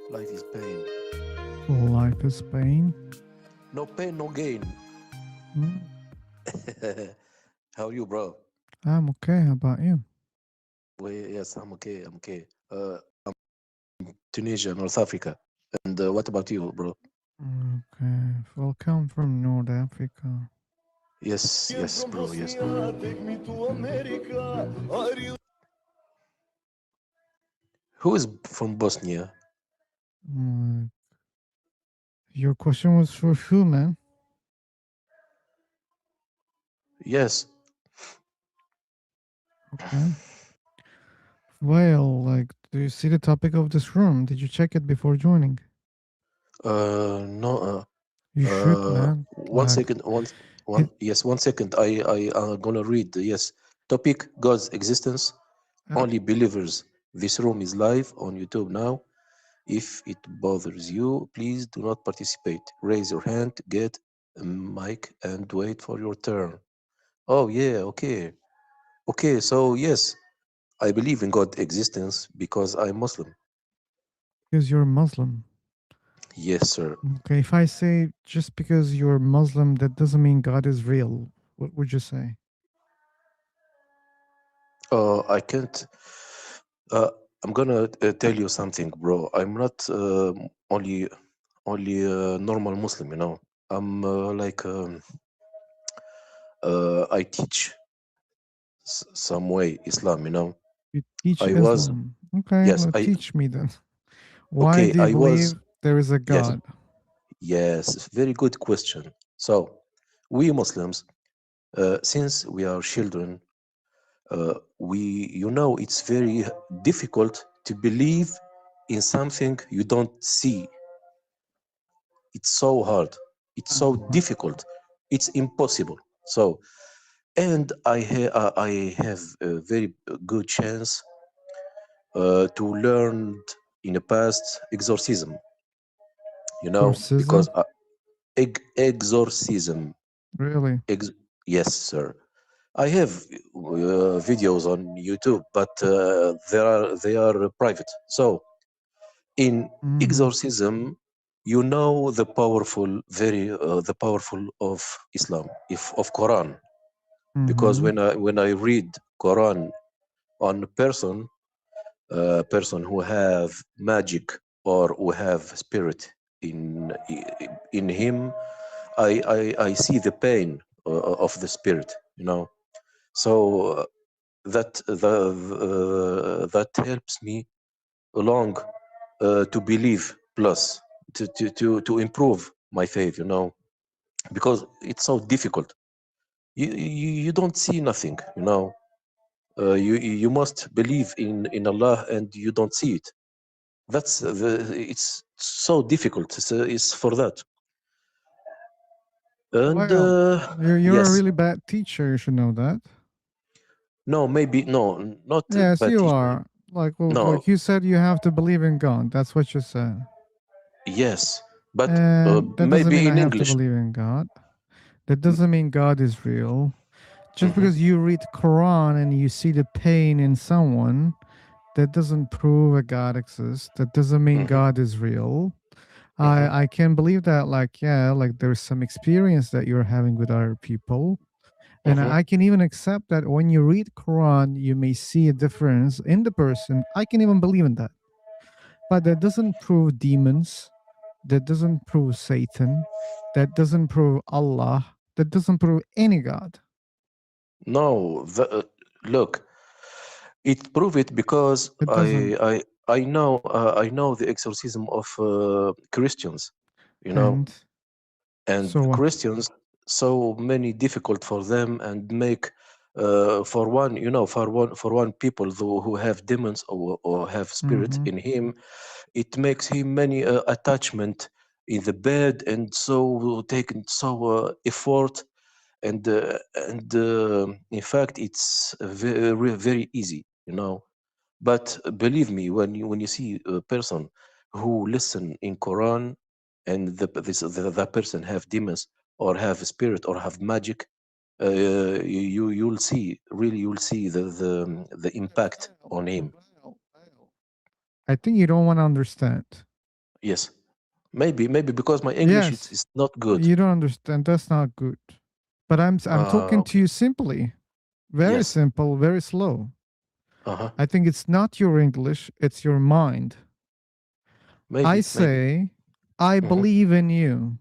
Life is pain. Life is pain. No pain, no gain. Mm, How are you, bro? I'm okay. How about you? Well, yes, I'm okay. I'm okay. Tunisia, North Africa. And what about you, bro? Okay. Welcome from North Africa. Yes, yes, From bro. Yes. Bosnia, take me to America. Are you Who is from Bosnia? Mm, your question was for who, man? Yes. Okay. Well, like, do you see the topic of this room? Did you check it before joining? No. You should, man. One Like, second. hit. Yes, 1 second. I gonna read. Yes. Topic: God's existence. Uh, Only believers. This room is live on YouTube now. If it bothers you, please do not participate. Raise your hand, get a mic, and wait for your turn. Oh, yeah, okay. Okay, so yes, I believe in God's existence because I'm Muslim. because you're Muslim. Yes, sir. Okay. If I say just because you're Muslim, that doesn't mean God is real. What would you say? I can't. Uh, I'm gonna tell you something, bro. I'm not only a normal Muslim, you know. I'm like I teach some way Islam, you know. You teach I was Islam. Okay. yes, Well, I teach me then. Why okay. do you I was believe there is a yes. God? Yes, very good question. So, we Muslims, since we are children, it's very difficult to believe in something you don't see. It's so hard. It's so Uh-huh. difficult. It's impossible. So, and I have a very good chance to learn in the past exorcism. Exorcism? Because exorcism. Really? Ex- yes, sir. I have videos on YouTube, but they are private. So in Mm-hmm. exorcism, you know the powerful of Islam, if of Quran, because Mm-hmm. when I read Quran on person who have magic or who have spirit in him, I see the pain of the spirit, you know. So that helps me along to believe plus to improve my faith, you know, because it's so difficult. You don't see nothing, you know. You must believe in Allah and you don't see it. It's so difficult. It's for that. And Well, you're a yes, really bad teacher. You should know that. no, maybe no, not Yes, bad you teacher. are. Like, well, No, like you said, you have to believe in God. That's what you said. yes, but And that doesn't mean maybe I in have to English. believe in God. That doesn't mean God is real. Just Mhm, because you read Quran and you see the pain in someone, that doesn't prove a God exists. That doesn't mean mhm, God is real. mhm, I can believe that, like, yeah, like there's some experience that you're having with other people. And mhm. I can even accept that when you read Quran, you may see a difference in the person. I can even believe in that. But that doesn't prove demons. That doesn't prove Satan. That doesn't prove Allah. That doesn't prove any God. No, look, it prove it because It doesn't. I know the exorcism of Christians, you know, And and so what? Christians so many difficult for them and make for one, you know, for one people who have demons or have spirit Mm-hmm. in him, it makes him many attachment in the bed and so taken so effort and in fact it's very easy, you know. But believe me, when you see a person who listen in Quran and that person have demons or have spirit or have magic, you'll see, really you'll see the impact on him. I think you don't want to understand. Yes. Maybe because my English Yes, is not good. you don't understand. That's not good. But I'm talking to Okay. you simply, very Yes. simple, very slow. Uh-huh. I think it's not your English, it's your mind. I Maybe. say, I Hmm. believe in you.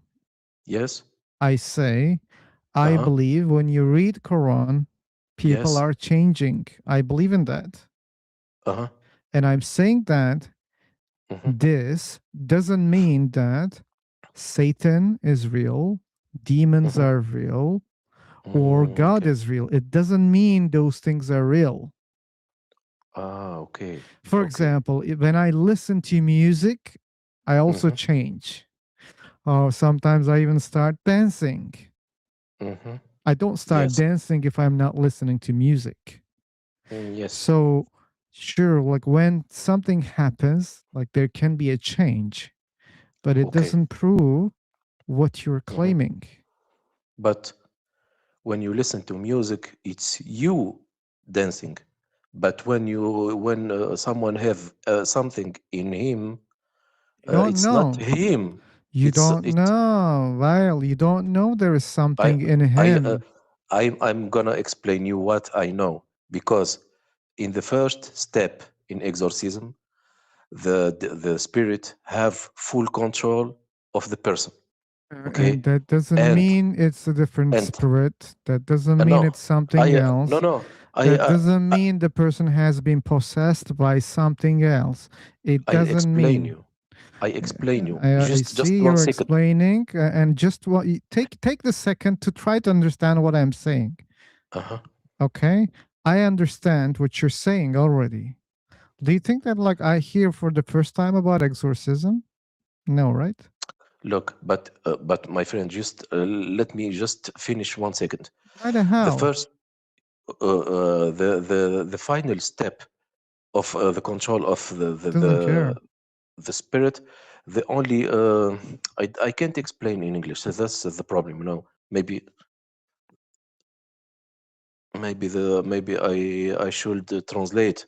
Yes. I say, I Uh-huh. believe when you read Quran, people Yes. are changing. I believe in that. Uh-huh. And I'm saying that Hmm. this doesn't mean that Satan is real, demons Hmm. are real, or God Okay. is real. It doesn't mean those things are real. Okay. For Okay. example, when I listen to music, I also Hmm. change. Or sometimes I even start dancing. Hmm. I don't start Yes. dancing if I'm not listening to music. Yes. So, sure, like when something happens, like there can be a change, but it Okay. doesn't prove what you're Hmm. claiming. But when you listen to music, it's you dancing. But when someone have something in him, You don't it's not know. him. You It's don't it. know. Well, you don't know there is I something in I him. I'm gonna explain you what I know because in the first step in exorcism, the spirit have full control of the person. And Okay, that doesn't and mean it's a different and spirit. That doesn't mean no, it's something no else. no That doesn't mean the person has been possessed by something else. It I doesn't explain mean. you. I explain you. I Just see one you're second. explaining, and just what take the second to try to understand what I'm saying. Uh-huh. Okay, I understand what you're saying already. Do you think that like I hear for the first time about exorcism? No, right? Look, but my friend, just let me just finish 1 second. Why the The hell? first, the final step of the control of Doesn't care. the spirit, the only I can't explain in English. So that's the problem. Maybe maybe I should translate.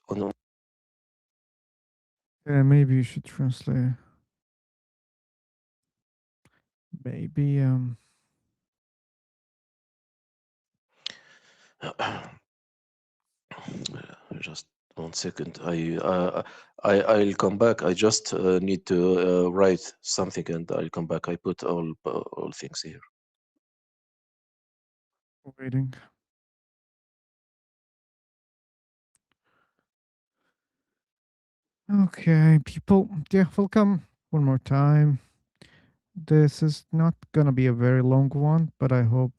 Oh, no. Yeah, maybe you should translate. Maybe Just 1 second. I'll come back. I just need to write something, and I'll come back. I put all things here. waiting. Okay, people. Yeah, welcome one more time. This is not gonna be a very long one, but I hope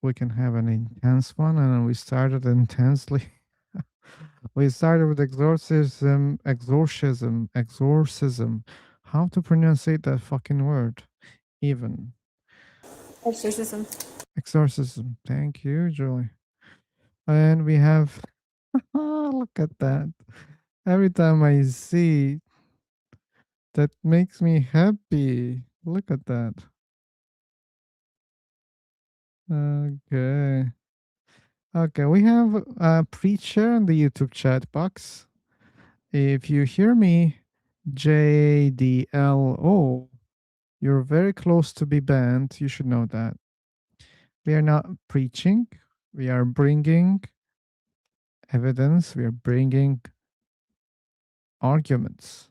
we can have an intense one. And we started intensely. We started with exorcism. How to pronounce that fucking word? Even Exorcism. exorcism. Thank you, Julie. And we have. Look at that. Every time I see that makes me happy. Look at that. Okay. Okay, we have a preacher in the YouTube chat box. If you hear me, JDLO, you're very close to be banned. You should know that. We are not preaching, we are bringing evidence, we are bringing arguments.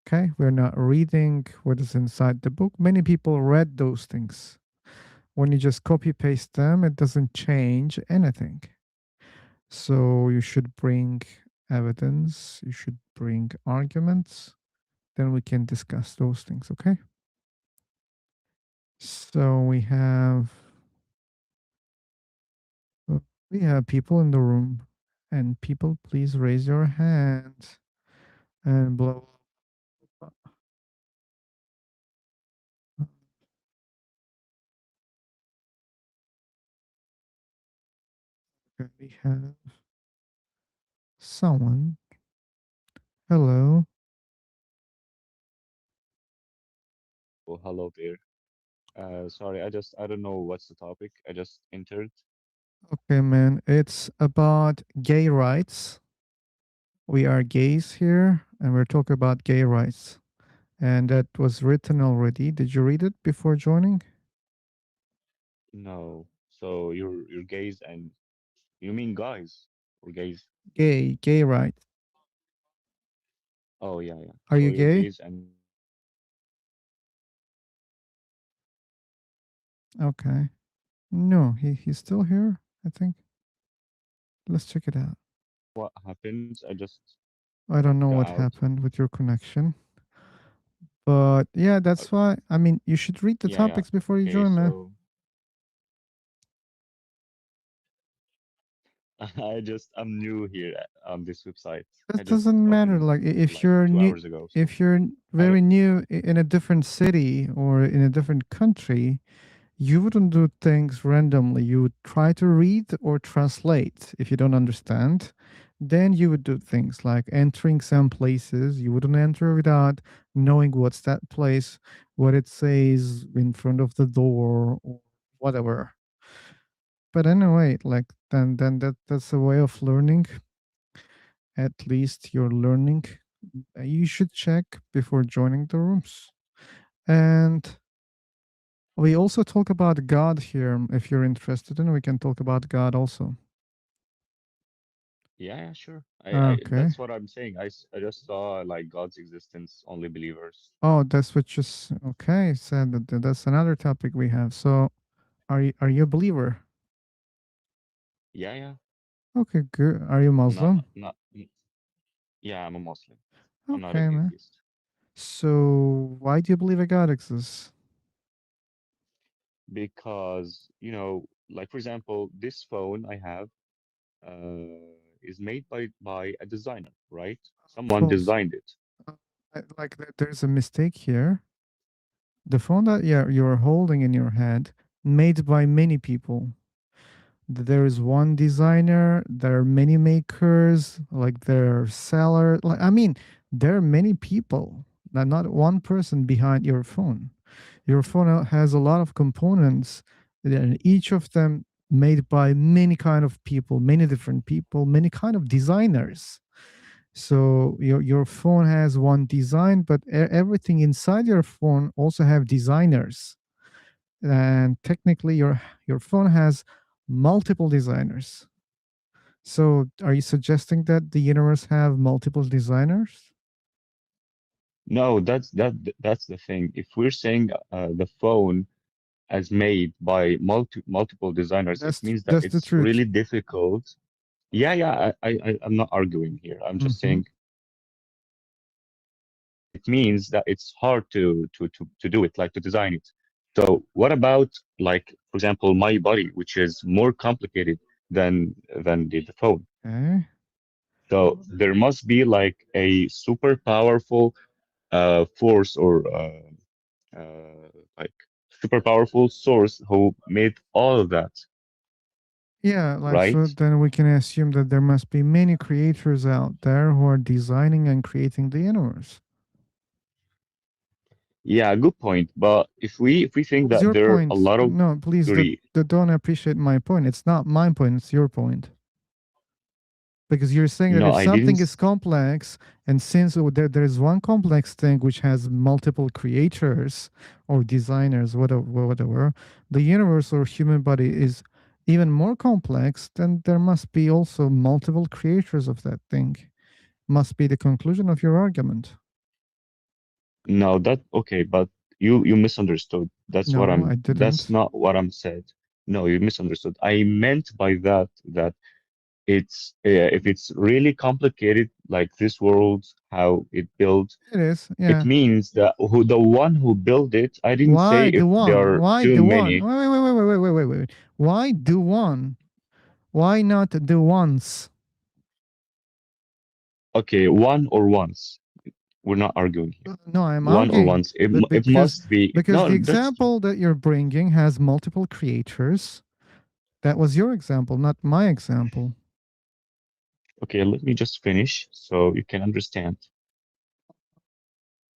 Okay, we're not reading what is inside the book. Many people read those things. When you just copy paste them, it doesn't change anything. So you should bring evidence, you should bring arguments, then we can discuss those things, okay? So uh, we have people in the room, and people please raise your hand and blow up. Okay, we have someone. Hello. Oh, hello there. Sorry, I don't know what's the topic. I just entered. Okay, man. It's about gay rights. We are gays here, and we're talking about gay rights. And that was written already. Did you read it before joining? No. So you're gays and you mean guys or gays? Gay rights. Oh yeah, yeah. Are So you you're gay? gays and you believe in Okay. No, he's still here, I think. Let's check it out. what happens? I just I don't know got what out. happened with your connection. But yeah, Uh, that's why. I mean, you should read the yeah, yeah. topics before you Okay, join, man. so I'm new here on this website. I That just doesn't matter. opened Like if like you're two new, hours ago, so if you're I don't. very new in a different city or in a different country, you wouldn't do things randomly. You would try to read or translate. If you don't understand, then you would do things like entering some places you wouldn't enter without knowing what's that place, what it says in front of the door or whatever. But anyway, like then that's a way of learning. At least you're learning. You should check before joining the rooms. And we also talk about God here. If you're interested in, we can talk about God also. Yeah, yeah, sure. I Okay. that's what I'm saying. I just saw like God's existence, only believers. Oh, that's what just okay. Said that's another topic we have. So, are you a believer? Yeah, yeah. Okay, good. Are you Muslim? Yeah, I'm a Muslim. I'm not an Okay, man. atheist. So, why do you believe a God exists? Because, like for example, this phone I have is made by a designer, right? Someone Pause. designed it. Like there's a mistake here. The phone that you're holding in your hand, made by many people. There is one designer, there are many makers, like there are sellers. Like I mean, there are many people, not one person behind your phone. Your phone has a lot of components, and each of them made by many kind of people, many different people, many kind of designers. So your phone has one design, but everything inside your phone also have designers. And technically, your phone has multiple designers. So, are you suggesting that the universe have multiple designers? No, that's the thing. If we're saying the phone as made by multiple designers, it means that That's the it's truth. really difficult. Yeah, yeah, I'm not arguing here. I'm just Hmm. saying it means that it's hard to do it, like to design it. So what about like, for example, my body, which is more complicated than the phone. Okay. So there must be like a super powerful force or like super powerful source who made all of that, Yeah, like so right? then we can assume that there must be many creators out there who are designing and creating the universe. Yeah, good point. But if we think What's that your there are a point? lot of No, please theory, don't appreciate my point. It's not my point, it's your point. Because you're saying that no, if I didn't. something is complex, and since there is one complex thing which has multiple creators or designers, whatever, the universe or human body is even more complex, then there must be also multiple creators of that thing. Must be the conclusion of your argument. No, that okay, but you misunderstood. No, I That's didn't. not what I'm said. No, you misunderstood. I meant by that it's if it's really complicated, like this world, how it built, It is, it yeah. means that the one who built it, I didn't say Why if the there one? are Why too the one? many. Wait. Why the one? Why not the ones? Okay, one or once. We're not arguing here. No, I'm One or arguing once. It but it because must be because the no. That's example that you're bringing has multiple creators. That was your example, not my example. okay. Let me just finish so you can understand.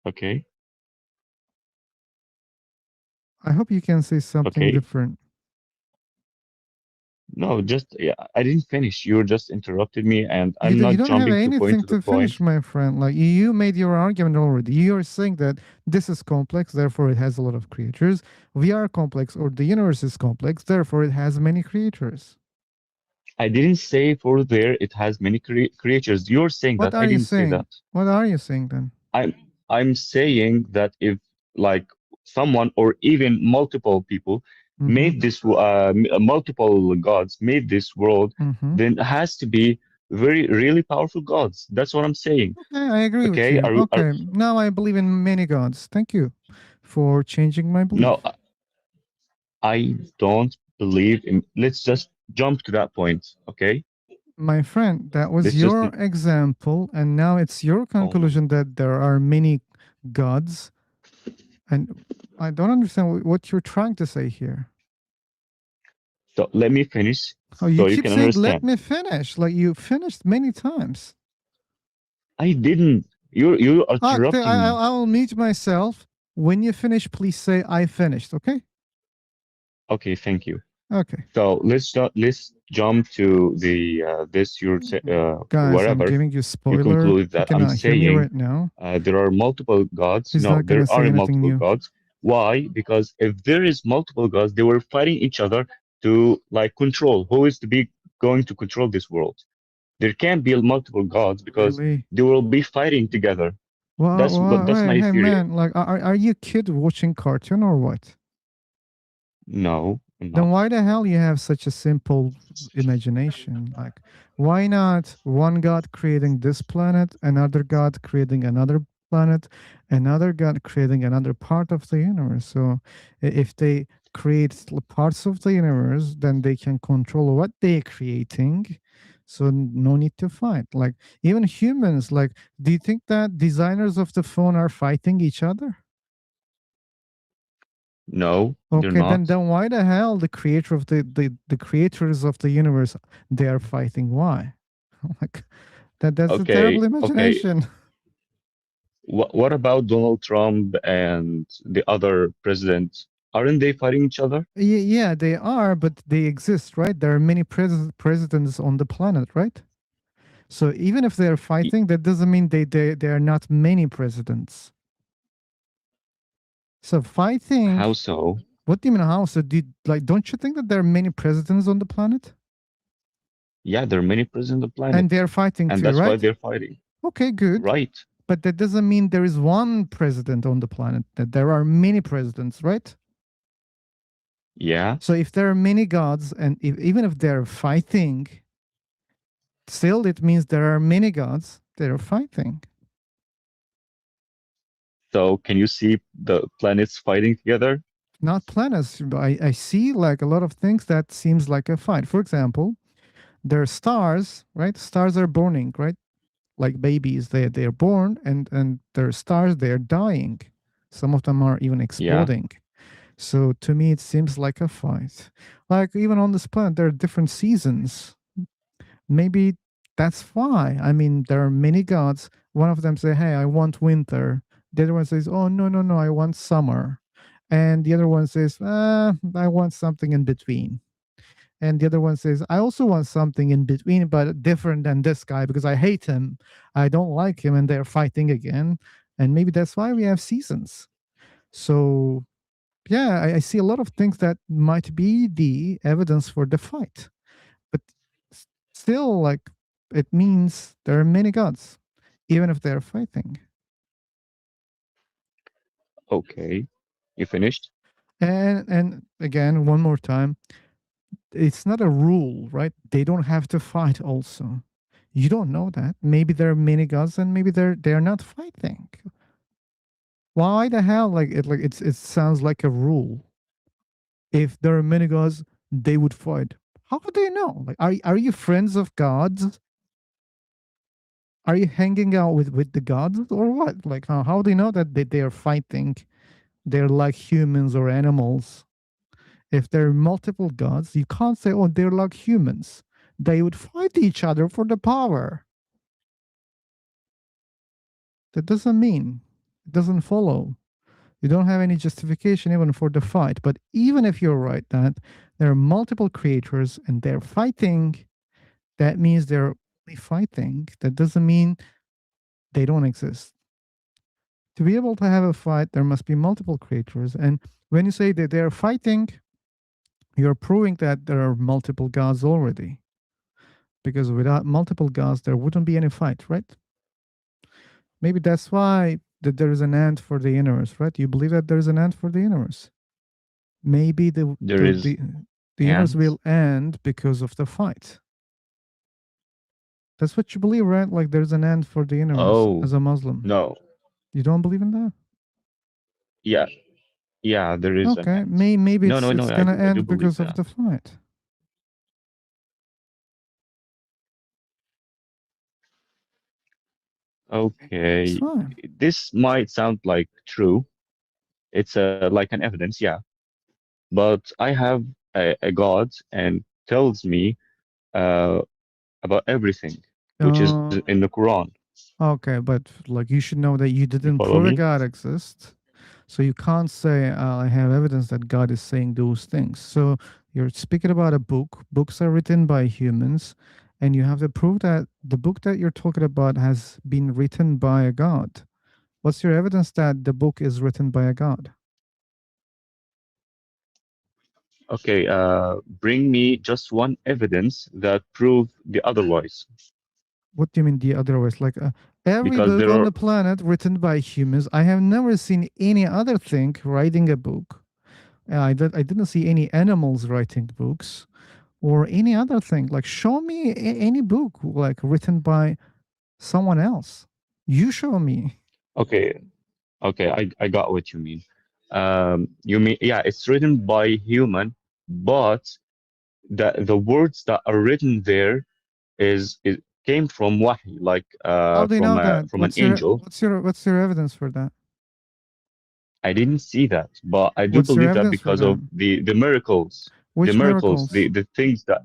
Okay, I hope you can say something okay. different. No, just yeah, I didn't finish. You just interrupted me, and You, I'm you not don't have jumping to point anything to the to finish, point. my friend. Like you made your argument already. You are saying that this is complex, therefore it has a lot of creatures. We are complex, or the universe is complex, therefore it has many creatures. I didn't say for there it has many creatures. You're saying What that. I are you didn't say saying? that. What are you saying then? I'm I'm saying that if like someone or even multiple people Mm-hmm. made this multiple gods made this world, Mm-hmm. then it has to be very really powerful gods. That's what I'm saying. Okay, I agree with Okay? you. Okay, now I believe in many gods. Thank you for changing my No, belief. I don't believe in. Let's just jump to that point. Okay? My friend, that was Let's just. your example, and now it's your Oh my. conclusion that there are many gods. And I don't understand what you're trying to say here. So let me finish Oh, you so you keep can saying, let understand. me finish. Like you finished many times. I didn't. You're Okay, interrupting me. I will mute myself. When you finish, please say, I finished. Okay? Okay, thank you. Okay. So let's jump to the this your Guys, I'm whatever giving you you spoiler. conclude He that I'm cannot hear me saying right now. there are multiple gods. He's No, not going there to say aren't anything multiple new. gods. Why? Because if there is multiple gods, they were fighting each other to like control who is to be going to control this world. There can't be multiple gods because Really? they will be fighting together. That's Wait, my hey, theory. man. Like, are you a kid watching cartoon or what? No, I'm Then not. why the hell you have such a simple imagination? Like, why not one god creating this planet, another god creating another planet, another god creating another part of the universe? So if they create parts of the universe, then they can control what they're creating. So no need to fight. Like even humans, like, do you think that designers of the phone are fighting each other? No, they're Okay, not. then why the hell the creator of the creators of the universe they are fighting? Why? Like that's a terrible Okay, okay. imagination. What about Donald Trump and the other presidents? Aren't they fighting each other? Yeah, they are, but they exist, right? There are many presidents on the planet, right? So even if they're Y- fighting, that doesn't mean they are not many presidents. So fighting, How so? what do you mean how? So like don't you think that there are many presidents on the planet? Yeah, there are many presidents on the And planet, they're fighting and too, that's why right? they're fighting. Okay, good. Right. But that doesn't mean there is one president on the planet, that there are many presidents, right? Yeah. So if there are many gods, and even if they're fighting, still it means there are many gods that are fighting. So can you see the planets fighting together? Not planets. I see like a lot of things that seems like a fight. For example, there are stars, right? Stars are burning, right? Like babies, they're born, and there are stars, they're dying. Some of them are even Yeah. exploding. So to me, it seems like a fight. Like even on this planet, there are different seasons. Maybe that's why. I mean, there are many gods. One of them say, "Hey, I want winter." The other one says, "Oh no, no, no, I want summer." And the other one says, "I want something in between." And the other one says, "I also want something in between, but different than this guy because I hate him. I don't like him," and they're fighting again. And maybe that's why we have seasons. So yeah, I see a lot of things that might be the evidence for the fight, but still, like, it means there are many gods, even if they're fighting. Okay. You finished? And again, one more time, it's not a rule, right? They don't have to fight. Also, you don't know that. Maybe there are many gods, and maybe they're not fighting. Why the hell? It sounds like a rule. If there are many gods, they would fight. How do they know? Like, are you friends of gods? Are you hanging out with the gods or what? Like, how do you know that they are fighting? They're like humans or animals. If there are multiple gods, you can't say, oh, they're like humans. They would fight each other for the power. That doesn't mean, it doesn't follow. You don't have any justification even for the fight. But even if you're right that there are multiple creators and they're fighting, that means they're only fighting. That doesn't mean they don't exist. To be able to have a fight, there must be multiple creators. And when you say that they're fighting, you're proving that there are multiple gods already. Because without multiple gods, there wouldn't be any fight, right? Maybe that's why that there is an end for the universe, right? You believe that there is an end for the universe. Maybe There is the universe ants. will end because of the fight. That's what you believe, right? Like there's an end for the universe Oh, as a Muslim. no. You don't believe in that? Yeah, yeah, there is an Okay, ant. maybe No, no, no, it's gonna I do end believe because of that. the fight. It's Okay, fine. this might sound like true. It's like an evidence, yeah. But I have a God and tells me uh, about everything, which is in the Uh, Quran. okay, but like you should know that you You didn't follow prove a me? God exists. So you can't say, I have evidence that God is saying those things. So you're speaking about a book. Books are written by humans, and you have to prove that the book that you're talking about has been written by a God. What's your evidence that the book is written by a God? Okay, bring me just one evidence that prove the otherwise. What do you mean the other ways? Like every Because book there on are, the planet written by humans, I have never seen any other thing writing a book. I didn't see any animals writing books or any other thing. Like, show me any book like written by someone else. You show me. okay, okay, I got what you mean. You mean, yeah, it's written by human, but the words that are written there is it came from wahi, like How do you know that? from an angel. What's your evidence for that? I didn't see that, but I do What's your believe that evidence for because of that? the Which miracles, miracles? the things that.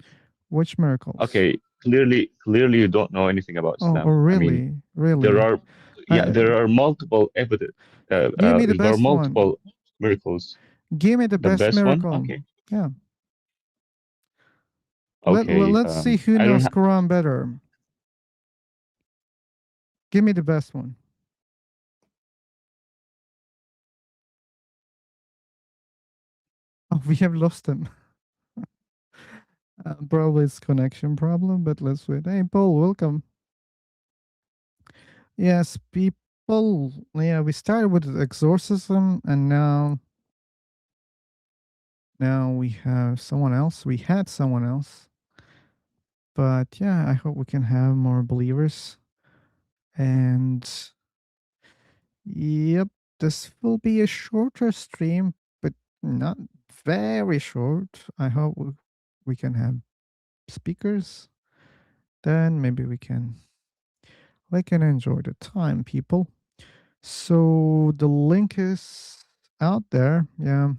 Which miracles? Okay, clearly you don't know anything about Oh, Islam. I mean, really? there Really? are, yeah, Uh, there are multiple evidence. give me the There are best one. multiple miracles. Give me the The best best one, miracle. okay, Yeah. okay. Let's see who I don't knows have. Quran better. Give me the best one. Oh, we have lost him. Probably it's connection problem, but let's wait. Hey, Paul, welcome. Yes, people. Yeah, we started with exorcism, and now we have someone else. We had someone else, but yeah, I hope we can have more believers. And yep, this will be a shorter stream, but not very short. I hope we can have speakers. Then maybe we can enjoy the time, people. So the link is out there. Yeah.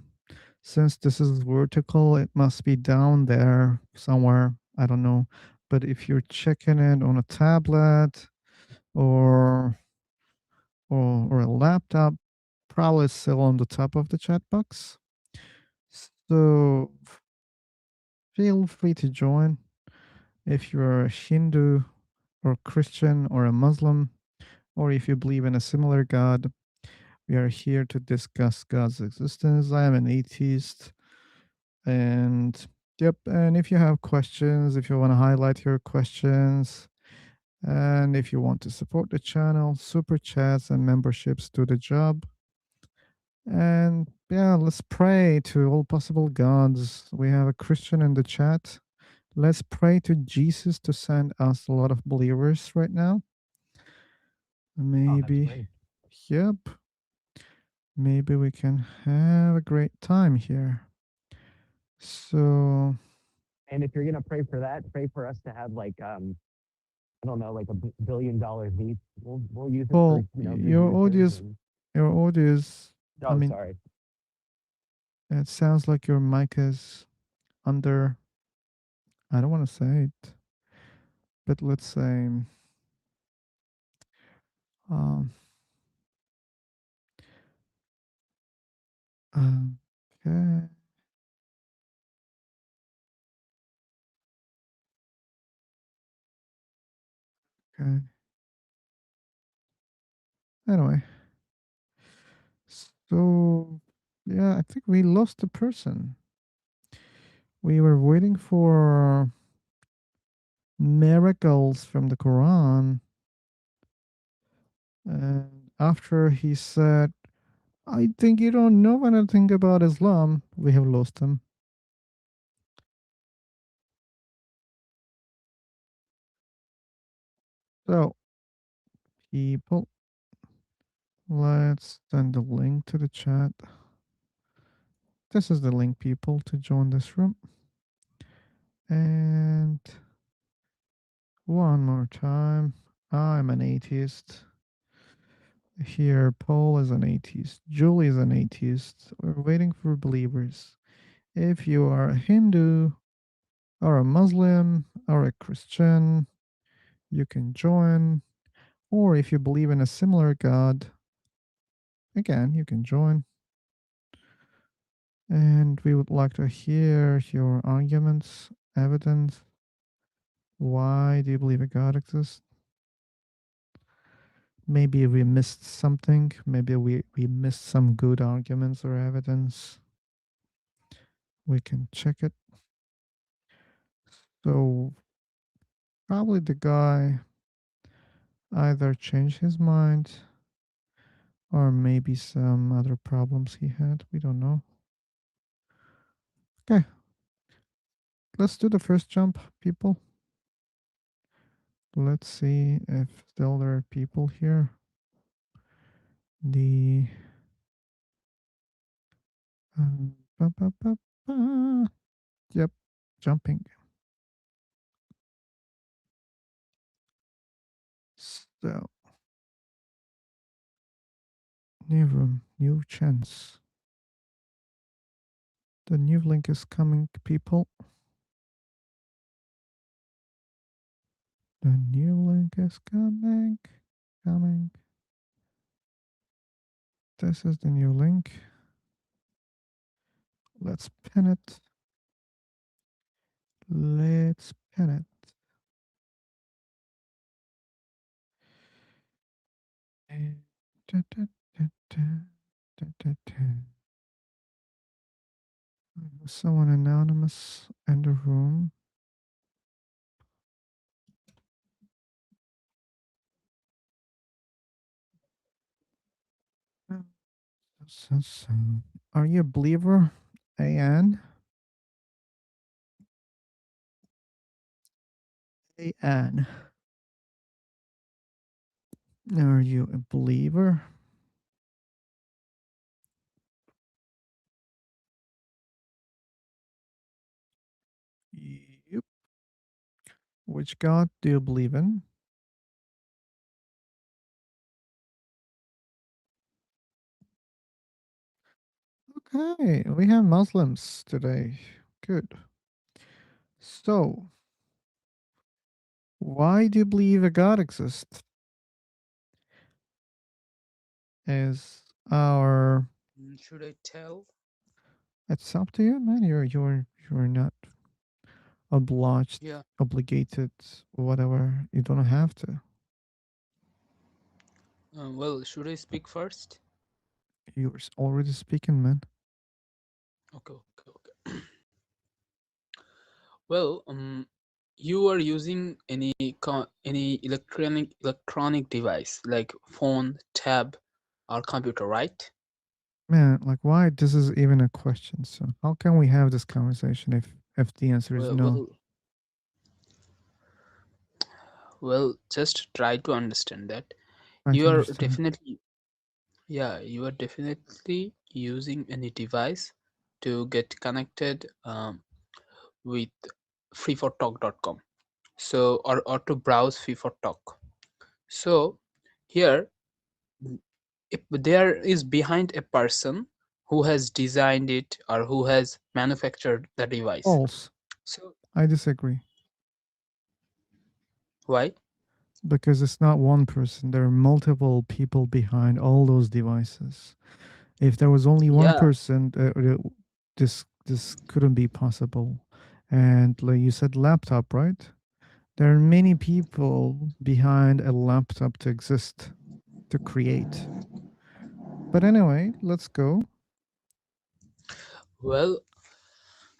Since this is vertical, it must be down there somewhere. I don't know. But if you're checking it on a tablet or or a laptop, probably it's still on the top of the chat box. So feel free to join if you're a Hindu or Christian or a Muslim, or if you believe in a similar God. We are here to discuss God's existence. I am an atheist. And yep, and if you have questions, if you want to highlight your questions, and if you want to support the channel, super chats and memberships do the job. And yeah, let's pray to all possible gods. We have a Christian in the chat. Let's pray to Jesus to send us a lot of believers right now. Maybe, yep, maybe we can have a great time here. So, And if you're gonna pray for that, pray for us to have like I don't know, like $1 billion each. We'll use it for Paul, good uses. And your audio is, I oh, mean, sorry. it sounds like your mic is under, I don't want to say it, but let's say, um, Okay. Okay. Anyway, so yeah, I think we lost the person. We were waiting for miracles from the Quran, and after he said, "I think you don't know anything about Islam," we have lost him. So, people, let's send the link to the chat. This is the link, people, to join this room. And one more time, I'm an atheist. Here, Paul is an atheist. Julie is an atheist. We're waiting for believers. If you are a Hindu or a Muslim or a Christian, you can join. Or if you believe in a similar God, again, you can join. And we would like to hear your arguments, evidence. Why do you believe a God exists? Maybe we missed something. Maybe we missed some good arguments or evidence. We can check it. So probably the guy either changed his mind or maybe some other problems he had. We don't know. Okay. Let's do the first jump, people. Let's see if still there are people here. The ba, ba, ba, ba. Yep, jumping. So new room, new chance. The new link is coming, people. The new link is coming. Coming. This is the new link. Let's pin it. Let's pin it. Da, da, da, da, da, da, da. Someone anonymous in the room. Are you a believer, AN? AN. Are you a believer? Yep. Which God do you believe in? Okay, we have Muslims today. Good. So, why do you believe a God exists? Is our Should I tell? It's up to you, man. You're not obliged, Yeah. obligated, whatever. You don't have to. Well, should I speak first? You're already speaking, man. Okay, okay, okay. Well, you are using any electronic device like phone, tab, or computer, right? Man, like why this is even a question? So how can we have this conversation if the answer is Well, no? well, well, just try to understand that. Try to You are understand. definitely, yeah, you are definitely using any device to get connected with free4talk.com. So, or to browse free4talk. So, here, if there is behind a person who has designed it or who has manufactured the device. False. So, I disagree. why? Because it's not one person. There are multiple people behind all those devices. If there was only one Yeah. person, this couldn't be possible. And like you said, laptop, right? There are many people behind a laptop to exist, to create. But anyway, let's go. Well,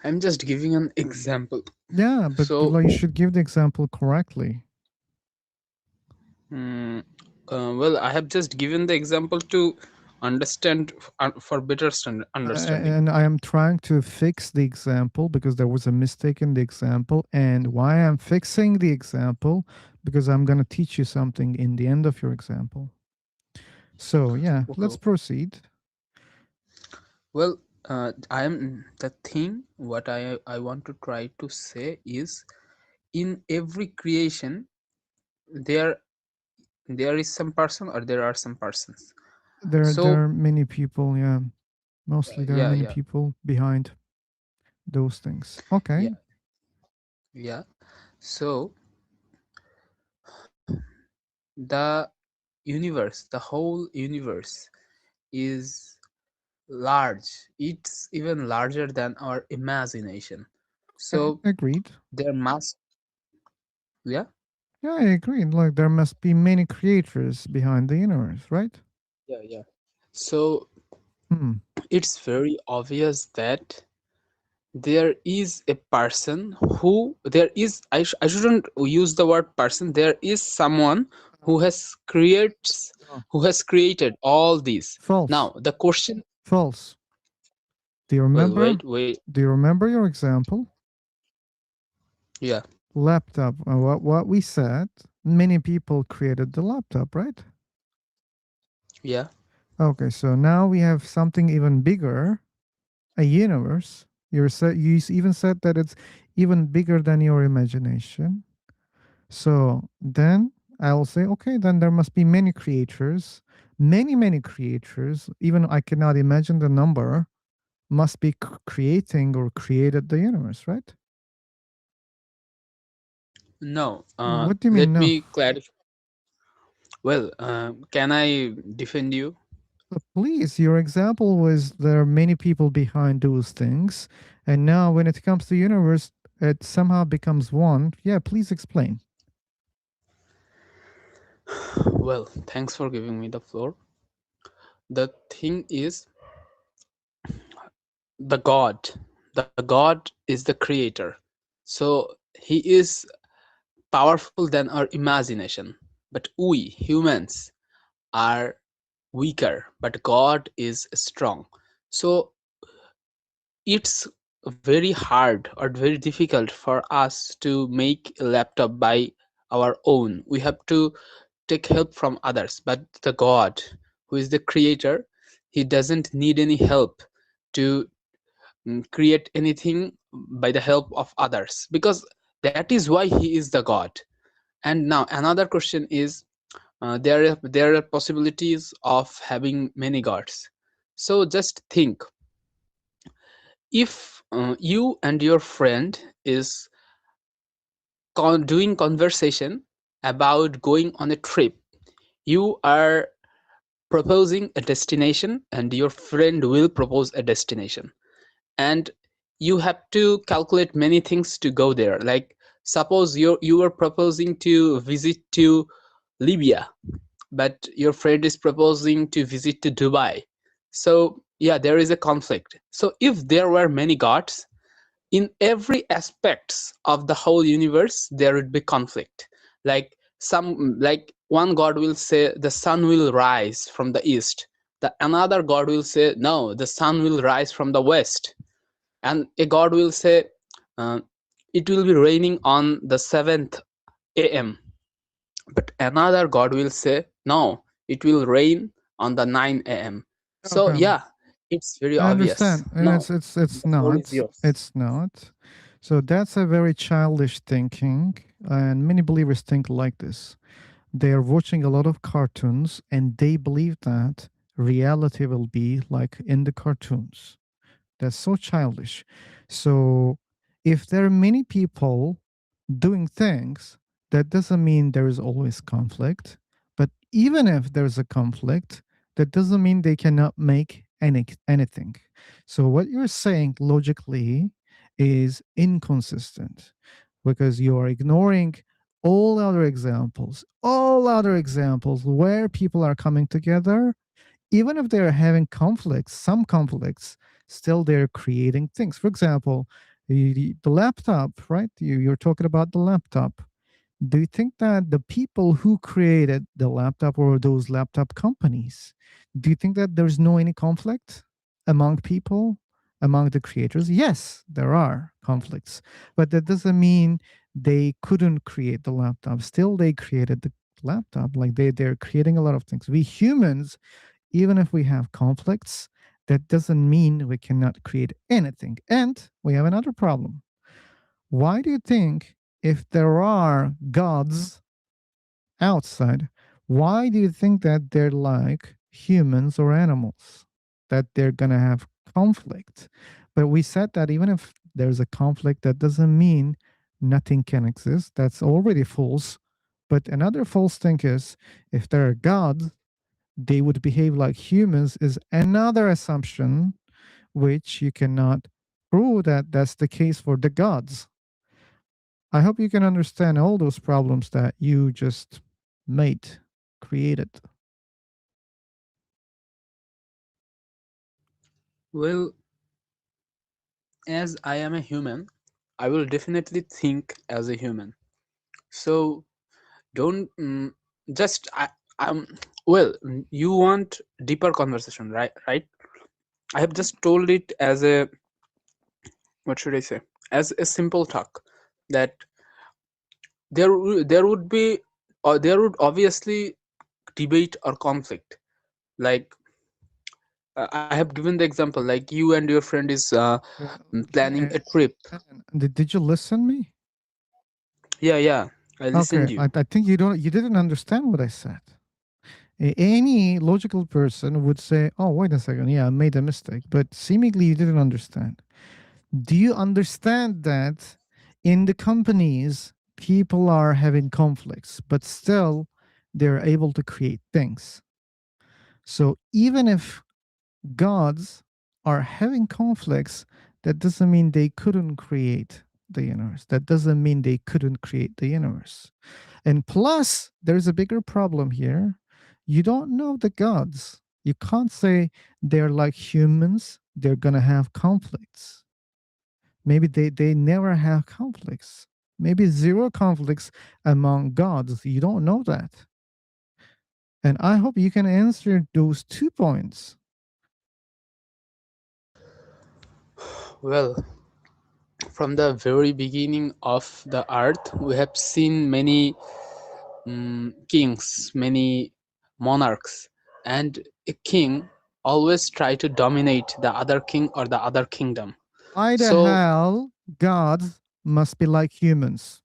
I'm just giving an example. Yeah, but So, like, you should give the example correctly. mm, well, I have just given the example to understand for better understanding. And I am trying to fix the example because there was a mistake in the example. And why I'm fixing the example? Because I'm going to teach you something in the end of your example. So, yeah, let's Okay. proceed. Well, I am the thing. What I want to try to say is, in every creation, there there is some person or there are some persons. There So are many people, yeah. Mostly there are yeah, many yeah, people behind those things. Okay. yeah, yeah. So the universe, the whole universe is large. It's even larger than our imagination. So Agreed. there must, yeah, Yeah, I agree. Like there must be many creators behind the universe, right? yeah, yeah. So Hmm. it's very obvious that there is a person who there is I shouldn't use the word person. There is someone who has creates Oh, who has created all these. false. Now the question, False. Do you well, remember? wait, Do you remember your example? yeah, Laptop. What we said? Many people created the laptop, right? yeah, Okay, so now we have something even bigger, a universe. You even said that it's even bigger than your imagination. So then I'll say, okay, then there must be many creators, many creators. Even I cannot imagine the number. Must be creating or created the universe, right? no, What do you mean let no? me clarify. Well, can I defend you? Please, your example was there are many people behind those things, and now when it comes to universe, it somehow becomes one. Yeah, please explain. Well, thanks for giving me the floor. The thing is, the god is the creator, so he is powerful than our imagination, but we humans are weaker, but god is strong. So it's very hard or very difficult for us to make a laptop by our own. We have to take help from others, but the god, who is the creator, he doesn't need any help to create anything by the help of others, because that is why he is the god. And now another question is, there are possibilities of having many gods. So just think, if you and your friend is doing conversation about going on a trip, you are proposing a destination and your friend will propose a destination, and you have to calculate many things to go there. Like, suppose you are proposing to visit to Libya, but your friend is proposing to visit to Dubai. So yeah, there is a conflict. So if there were many gods, in every aspects of the whole universe there would be conflict. Like one god will say the sun will rise from the east, the another god will say no, the sun will rise from the west, and a god will say uh, it will be raining on the 7th am, but another god will say no, it will rain on the 9 am. So Okay, yeah, it's very I obvious. understand, and Now it's the floor is not. yours. It's not. So that's a very childish thinking, and many believers think like this. They are watching a lot of cartoons, and they believe that reality will be like in the cartoons. That's so childish. So, if there are many people doing things, that doesn't mean there is always conflict. But even if there's a conflict, that doesn't mean they cannot make anything. So what you're saying logically is inconsistent because you are ignoring all other examples where people are coming together, even if they're having conflicts, some conflicts, still they're creating things. For example, the laptop, right? You're talking about the laptop. Do you think that the people who created the laptop or those laptop companies, do you think that there's no any conflict among people, among the creators? Yes, there are conflicts, but that doesn't mean they couldn't create the laptop. Still, they created the laptop. Like they're creating a lot of things. We humans, even if we have conflicts, that doesn't mean we cannot create anything. And we have another problem. Why do you think if there are gods outside, why do you think that they're like humans or animals? That they're gonna have conflict. But we said that even if there's a conflict, that doesn't mean nothing can exist. That's already false. But another false thing is if there are gods, they would behave like humans is another assumption which you cannot prove that that's the case for the gods. I hope you can understand all those problems that you just made, created. Well, as I am a human, I will definitely think as a human. So don't just um you want deeper conversation, right? I have just told it as a, what should I say, as a simple talk, that there would be, or there would obviously debate or conflict. Like I have given the example, like you and your friend is planning a trip. Did you listen me? Yeah, I Okay, listened you. I think you didn't understand what I said. Any logical person would say, "Oh, wait a second, yeah, I made a mistake," but seemingly you didn't understand. Do you understand that in the companies, people are having conflicts, but still they're able to create things? So even if gods are having conflicts, that doesn't mean they couldn't create the universe. That doesn't mean they couldn't create the universe. And plus, there's a bigger problem here. You don't know the gods. You can't say they're like humans, they're going to have conflicts. Maybe they never have conflicts. Maybe zero conflicts among gods. You don't know that. And I hope you can answer those 2 points. Well, from the very beginning of the earth, we have seen many kings, many monarchs, and a king always try to dominate the other king or the other kingdom. Why the So hell gods must be like humans?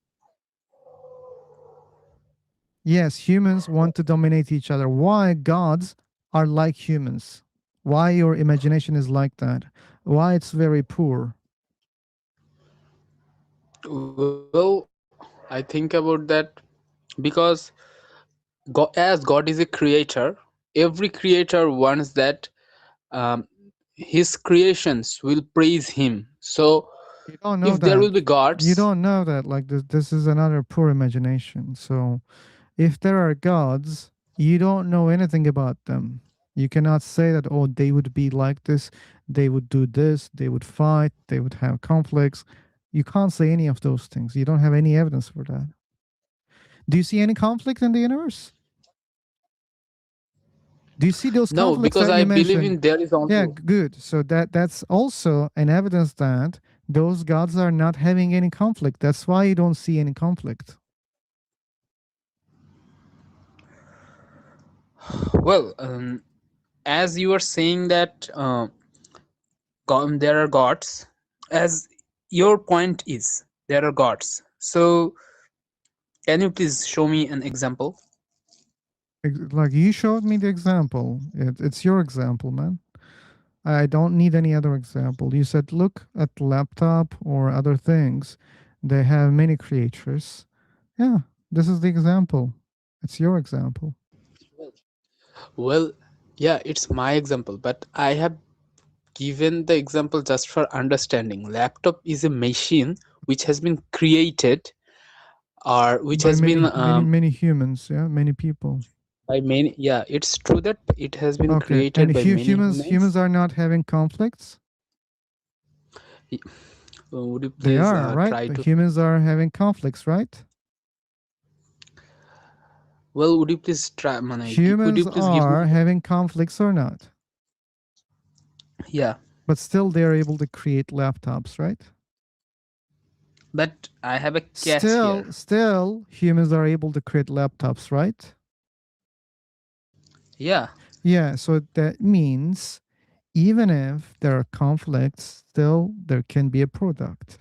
Yes, humans want to dominate each other. Why gods are like humans? Why your imagination is like that? Why it's very poor? well, I think about that because God, as God is a creator, every creator wants that um, his creations will praise him. So You don't know if there that. will be You gods, don't know that. Like this is another poor imagination. So if there are gods, you don't know anything about them. You cannot say that, oh, they would be like this, they would do this, they would fight, they would have conflicts. You can't say any of those things. You don't have any evidence for that. Do you see any conflict in the universe? Do you see those no, conflicts because that I you believe mentioned? in there is only. Yeah, good. So that's also an evidence that those gods are not having any conflict. That's why you don't see any conflict. Well, as you are saying that there are gods, as your point is there are gods. So can you please show me an example? Like you showed me the example. It's your example, man. I don't need any other example. You said, look at the laptop or other things. They have many creatures. Yeah, this is the example. It's your example. Well, Yeah, it's my example, but I have given the example just for understanding. Laptop is a machine which has been created or which By has been many humans, yeah, many people. by many. Yeah, it's true that it has been Okay, and created by many humans humans. are not having conflicts. Y- Would you They please are, right? try The to? humans are having conflicts, right? Well, would you please try, Manay? Would Humans you please give me? are having conflicts or not, Yeah, but still they're able to create laptops, right? but I have a catch here. Still humans are able to create laptops, right? Yeah, Yeah, so that means even if there are conflicts, still there can be a product.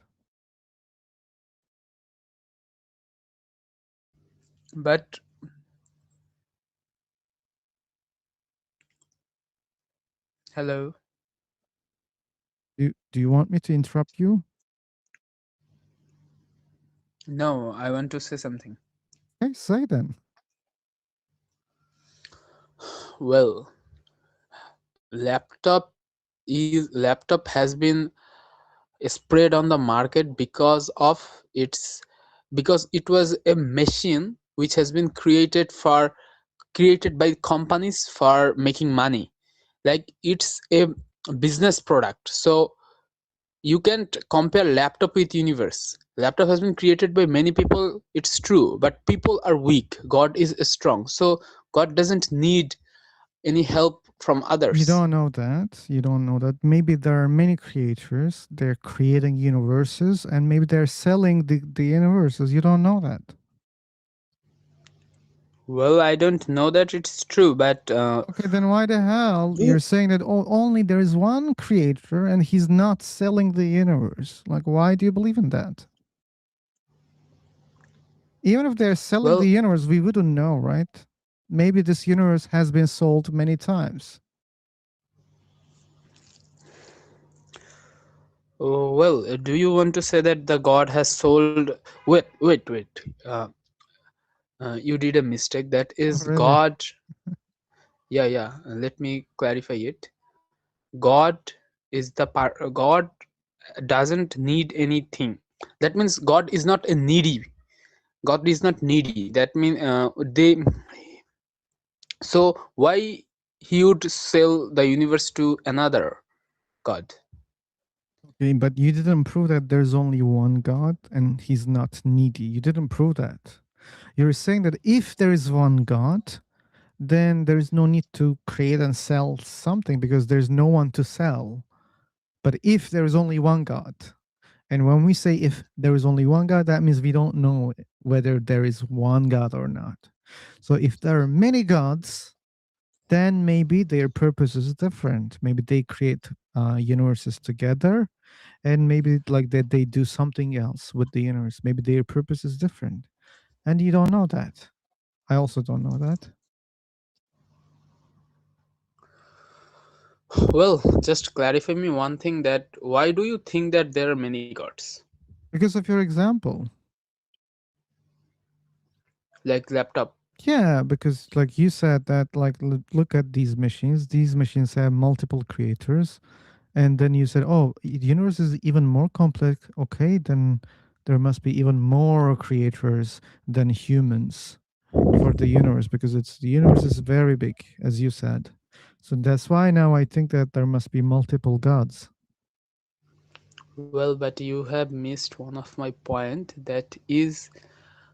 but hello. Do you want me to interrupt you? No, I want to say something. Okay, say then. Well, laptop has been spread on the market because it was a machine which has been created by companies for making money. Like it's a business product. So you can't compare laptop with universe. Laptop has been created by many people, it's true, but people are weak, God is strong. So God doesn't need any help from You others. don't know that. You don't know that. Maybe there are many creators. They're creating universes, and maybe they're selling the universes. You don't know that. Well, I don't know that it's true, but Okay, then why the hell do you're saying that only there is one creator and he's not selling the universe? Like, why do you believe in that? Even if they're selling the well, universe, we wouldn't know, right? Maybe this universe has been sold many times. do you want to say that the God has sold? Wait. You did a mistake. That Oh, is really? God. Yeah. Let me clarify it. God is the part. God doesn't need anything. That means God is not a needy. God is not needy. That means they. So why he would sell the universe to another God? Okay, but you didn't prove that there's only one God and he's not needy. You didn't prove that. You're saying that if there is one God, then there is no need to create and sell something because there's no one to sell. But if there is only one God, and when we say if there is only one God, that means we don't know whether there is one God or not. So if there are many gods, then maybe their purpose is different. Maybe they create universes together, and maybe like that they do something else with the universe. Maybe their purpose is different, and you don't know that. I also don't know that. Well, just clarify me one thing, that why do you think that there are many gods? Because of your example. Like laptop. Yeah, because like you said that like look at these machines. These machines have multiple creators, and then you said, "Oh, the universe is even more complex." Okay, then there must be even more creators than humans for the universe because the universe is very big, as you said. So that's why now I think that there must be multiple gods. Well, but you have missed one of my point, that is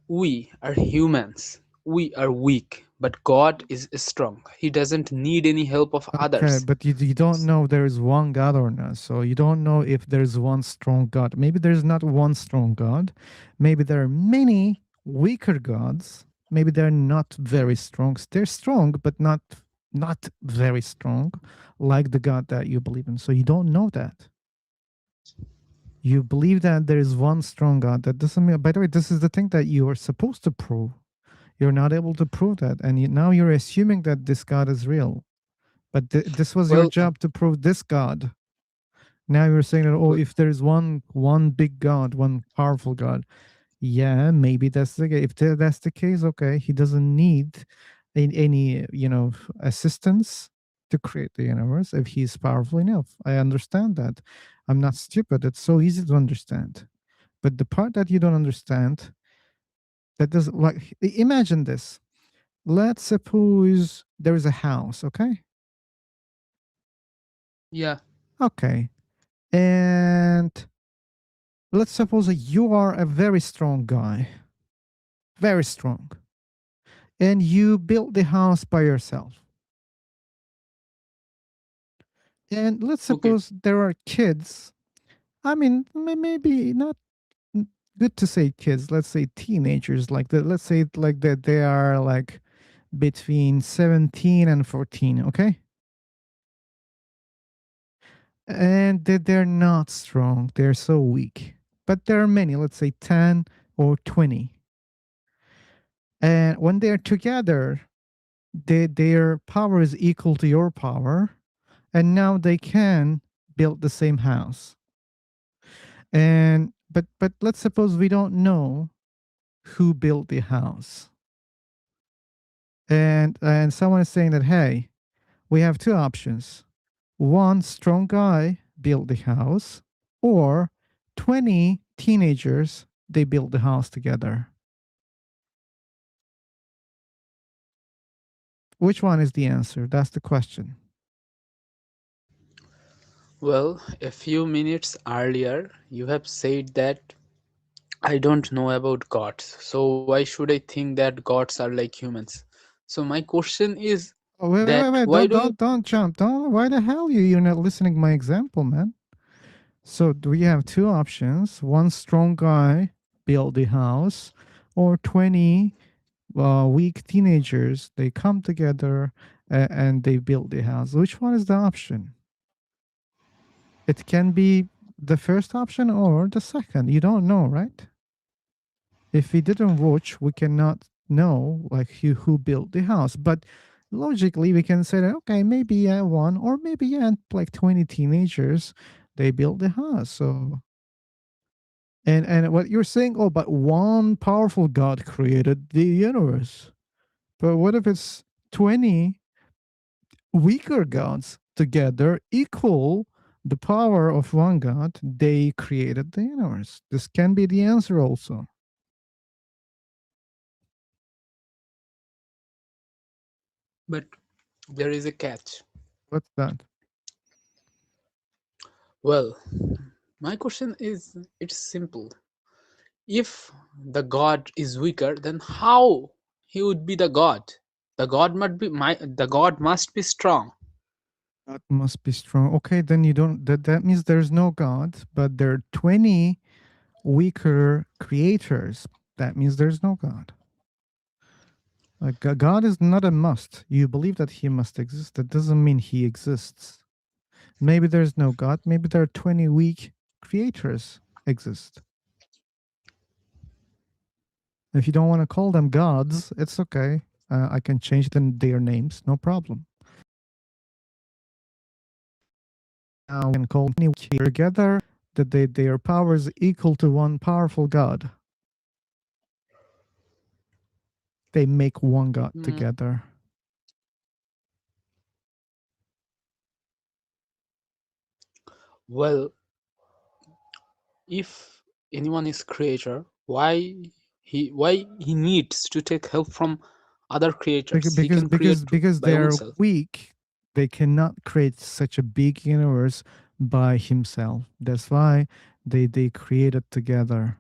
we are humans. We are weak, but God is strong. He doesn't need any help of Okay, others. but you don't know there is one God or not. So you don't know if there's one strong God. Maybe there's not one strong God. Maybe there are many weaker gods. Maybe they're not very strong. They're strong, but not very strong, like the God that you believe in. So you don't know that. You believe that there is one strong God. That doesn't mean. By the way, this is the thing that you are supposed to prove. You're not able to prove that, and now you're assuming that this God is real. But this was your Well, job to prove this God. Now you're saying that, oh, w- if there's one big God, one powerful God, yeah, maybe that's the case. If that's the case, okay, he doesn't need any assistance. to create the universe if he's powerful enough. I understand that. I'm not stupid. It's so easy to understand. But the part that you don't understand, that doesn't, like, imagine this. Let's suppose there is a house, okay? Yeah. Okay. And let's suppose that you are a very strong guy, very strong, and you built the house by yourself. And let's Okay. suppose there are kids. I mean, maybe not good to say kids. Let's say teenagers. Like that. Let's say like that they are like between 17 and 14. Okay, and they're not strong. They're so weak. But there are many. Let's say 10 or 20. And when they're together, their power is equal to your power, and now they can build the same house. And but let's suppose we don't know who built the house, and someone is saying that, hey, we have two options: one strong guy built the house, or 20 teenagers, they built the house together. Which one is the answer? That's the question. Well, a few minutes earlier, you have said that I don't know about gods, so why should I think that gods are like humans? So my question is Oh, wait, that wait. why do you? Don't jump. Don't. Why the hell you're not listening to my example, man? So we have two options: one strong guy build the house, or 20 weak teenagers. They come together and they build the house. Which one is the option? It can be the first option or the second. You don't know, right? If we didn't watch, we cannot know like who built the house. But logically, we can say that, okay, maybe one, or maybe like 20 teenagers, they built the house. So and what you're saying, oh, but one powerful God created the universe. But what if it's 20 weaker gods together equal the power of one God? They created the universe. This can be the answer also. But there is a catch. What's that? Well, my question is it's simple. If the god is weaker, then how he would be the god? The god must be strong. God must be strong. Okay, then you don't. That means there's no God, but there are 20 weaker creators. That means there's no God. Like God is not a must. You believe that he must exist. That doesn't mean he exists. Maybe there's no God. Maybe there are 20 weak creators exist. If you don't want to call them gods, it's okay. I can change their names, no problem. Now we can call any together that their power is equal to one powerful God. They make one God Mm, together. well, if anyone is creator, why he needs to take help from other creators? He can create Because by they're oneself. weak, they cannot create such a big universe by himself. That's why they create it together.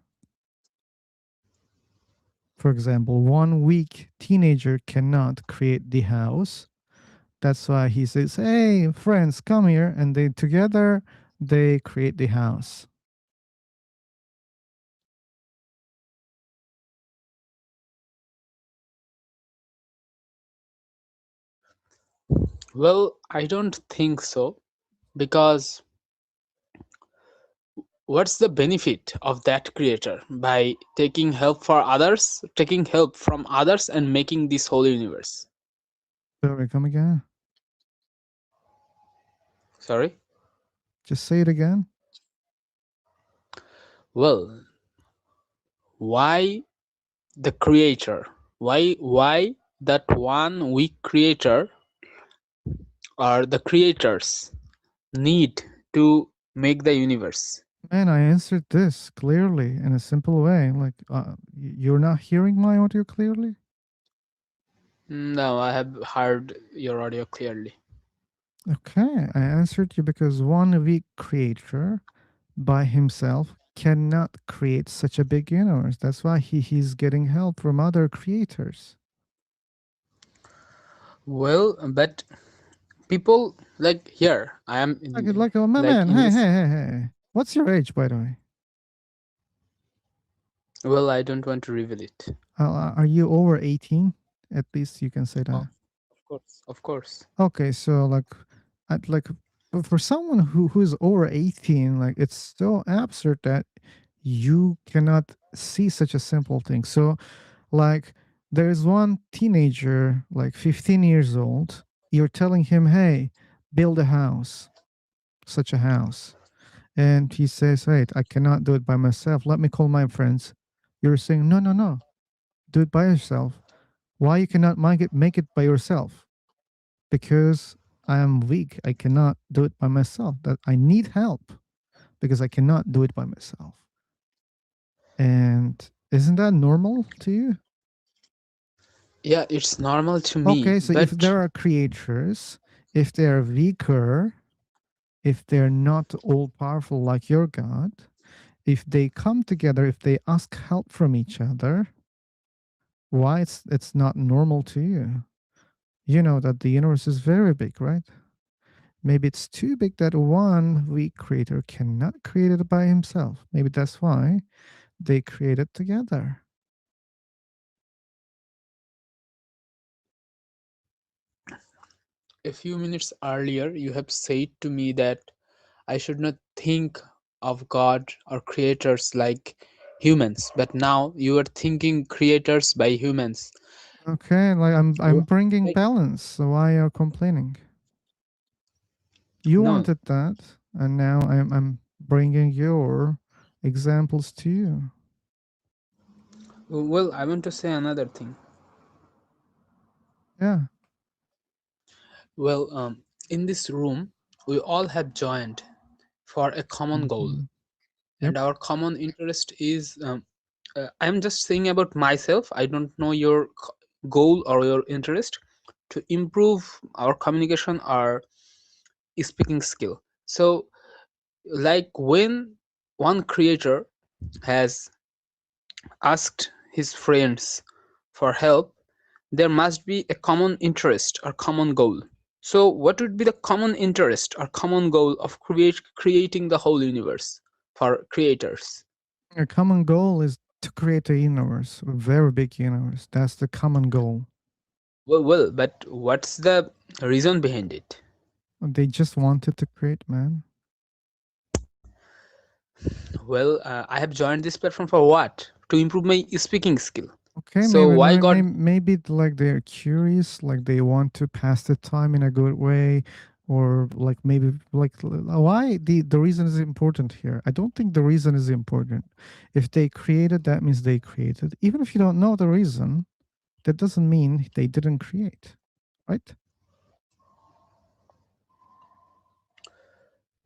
For example, one weak teenager cannot create the house. That's why he says, "Hey, friends, come here," and they together they create the house. Well, I don't think so, because what's the benefit of that creator by taking help from others and making this whole universe? Sorry, come again. Sorry? Just say it again. Well, why the creator? Why that one weak creator or the creators need to make the universe? Man, I answered this clearly in a simple way. Like, you're not hearing my audio clearly? No, I have heard your audio clearly. Okay, I answered you because one weak creature by himself cannot create such a big universe. That's why he's getting help from other creators. Well, but people like here, I am Like oh, like man, in hey, this. hey, hey, hey. What's your age, by the way? Well, I don't want to reveal it. Are you over 18? At least you can say Oh, that. of course, of course. Okay, so like, but for someone who's over 18, like it's so absurd that you cannot see such a simple thing. So, like, there's one teenager, like 15 years old. You're telling him, "Hey, build a house, such a house," and he says, "Hey, I cannot do it by myself. Let me call my friends." You're saying, "No, no, no, do it by yourself." Why you cannot make it by yourself? Because I am weak. I cannot do it by myself. That I need help because I cannot do it by myself. And isn't that normal to you? Yeah, it's normal to me, Okay, so if but there are creatures, if they're weaker, if they're not all powerful like your God, if they come together, if they ask help from each other, why it's not normal to you? You know that the universe is very big, right? Maybe it's too big that one weak creator cannot create it by himself. Maybe that's why they create it together. a few minutes earlier you have said to me that I should not think of God or creators like humans, but now you are thinking creators by humans. Okay, like I'm Wh- bringing Like, balance. So why are you complaining? You no, wanted that, and now I'm bringing your examples to you. well, I want to say another thing. Yeah. Well, in this room, we all have joined for a common goal, Mhm. Yep. and our common interest is. I'm just saying about myself. I don't know your goal or your interest to improve our communication or speaking skill. So, like when one creator has asked his friends for help, there must be a common interest or common goal. So, what would be the common interest or common goal of creating the whole universe for creators? A common goal is to create a universe, a very big universe. That's the common goal. Well, but what's the reason behind it? They just wanted to create, man. Well, I have joined this platform for what? To improve my speaking skill. Okay, So why God? maybe like they're curious, like they want to pass the time in a good way, or like maybe like why the reason is important here. I don't think the reason is important. If they created, that means they created. Even if you don't know the reason, that doesn't mean they didn't create, right?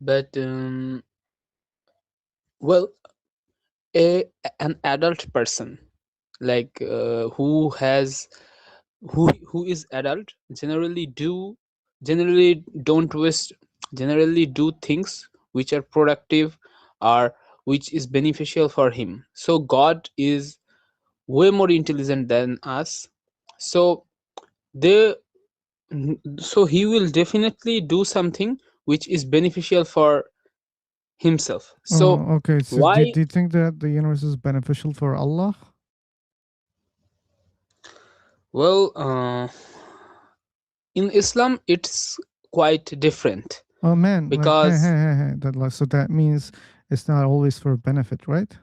But well, a an adult person like who is adult generally don't waste generally do things which are productive or which is beneficial for him. So God is way more intelligent than us. So they so he will definitely do something which is beneficial for himself. So Oh, okay. So why? do you think that the universe is beneficial for Allah? Well, in Islam it's quite different Oh man, like because that so that means it's not always for benefit, right?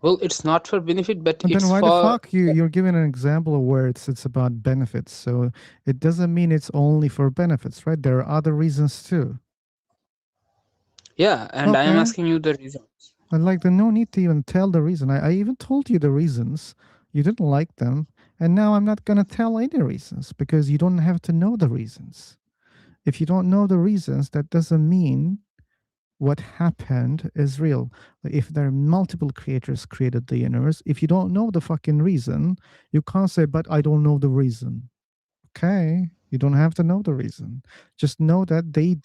well, it's not for benefit, but And then it's why the for fuck you're giving an example of where it's about benefits? So it doesn't mean it's only for benefits, right? There are other reasons too. yeah, and I am Okay. asking you the reason. And like, there's no need to even tell the reason. I even told you the reasons. You didn't like them, And now I'm not going to tell any reasons because you don't have to know the reasons. If you don't know the reasons, that doesn't mean what happened is real. If there are multiple creators created the universe, if you don't know the fucking reason, you can't say, but I don't know the reason. Okay, you don't have to know the reason. Just know that they